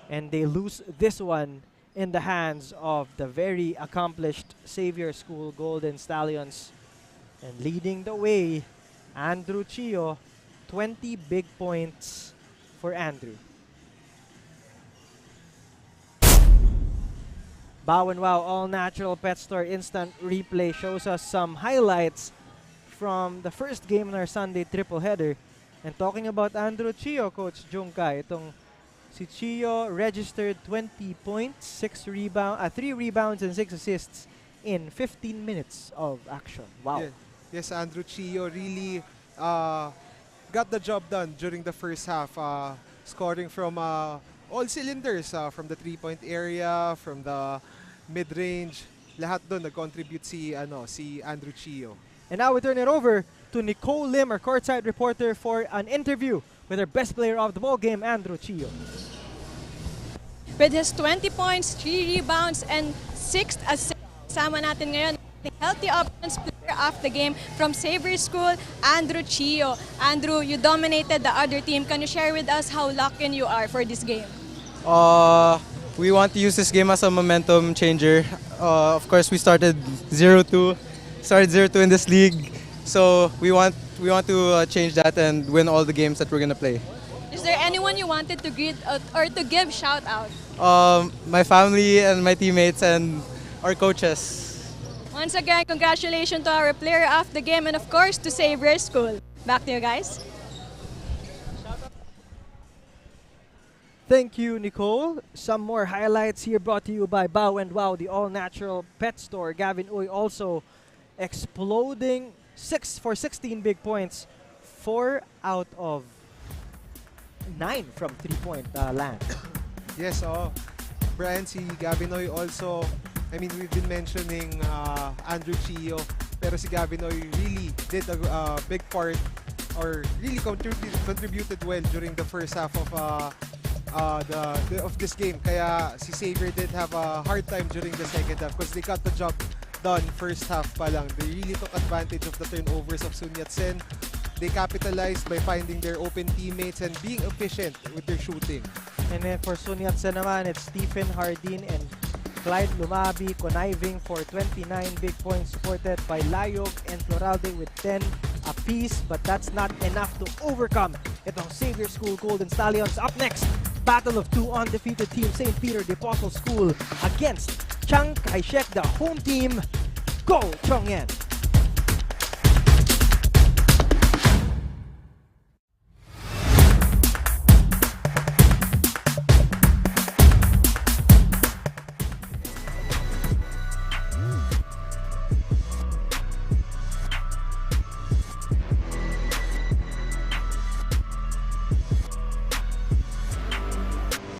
and they lose this one in the hands of the very accomplished Xavier School Golden Stallions. And leading the way, Andrew Chio, 20 big points for Andrew. Bow and Wow All Natural Pet Store Instant Replay shows us some highlights from the first game in our Sunday triple header. And talking about Andrew Chio, Coach Junkay, itong si Chio registered 20 points, 3 rebounds and 6 assists in 15 minutes of action. Wow. Yes, Andrew Chio really got the job done during the first half, scoring from all cylinders, from the 3-point area, from the mid-range. Lahat doon nag-contribute si Andrew Chio. And now we turn it over to Nicole Lim, our courtside reporter, for an interview with our best player of the ball game, Andrew Chio. With his 20 points, 3 rebounds, and 6 assists, kasama natin ngayon the healthy options player of the game from Xavier School, Andrew Chio. Andrew, you dominated the other team. Can you share with us how locked in you are for this game? We want to use this game as a momentum changer. Of course, we started 0-2 in this league, so we want to change that and win all the games that we're gonna play. Is there anyone you wanted to greet or to give shout out? My family and my teammates and our coaches. Once again, congratulations to our player of the game and of course to Xavier School. Back to you guys. Thank you, Nicole. Some more highlights here brought to you by Bow and Wow, the all-natural pet store. Gavin Uy also exploding 16 big points, 4 out of 9 from 3-point land. Yes, Brian, si Gavinoy also, I mean, we've been mentioning Andrew Chio, pero si Gavinoy really did a big part or really contributed well during the first half of this game. Kaya si Xavier did have a hard time during the second half because they got the job done first half pa lang. They really took advantage of the turnovers of Sun Yat-sen. They capitalized by finding their open teammates and being efficient with their shooting. And then for Sun Yat-sen naman, it's Stephen Hardin and Clyde Lumabi conniving for 29 big points, supported by Layog and Floralde with 10 apiece. But that's not enough to overcome itong Xavier School Golden Stallions. Up next, battle of 2 undefeated teams, St. Peter de Apostle School against Chiang Kai-shek, the home team. Go Chongyan!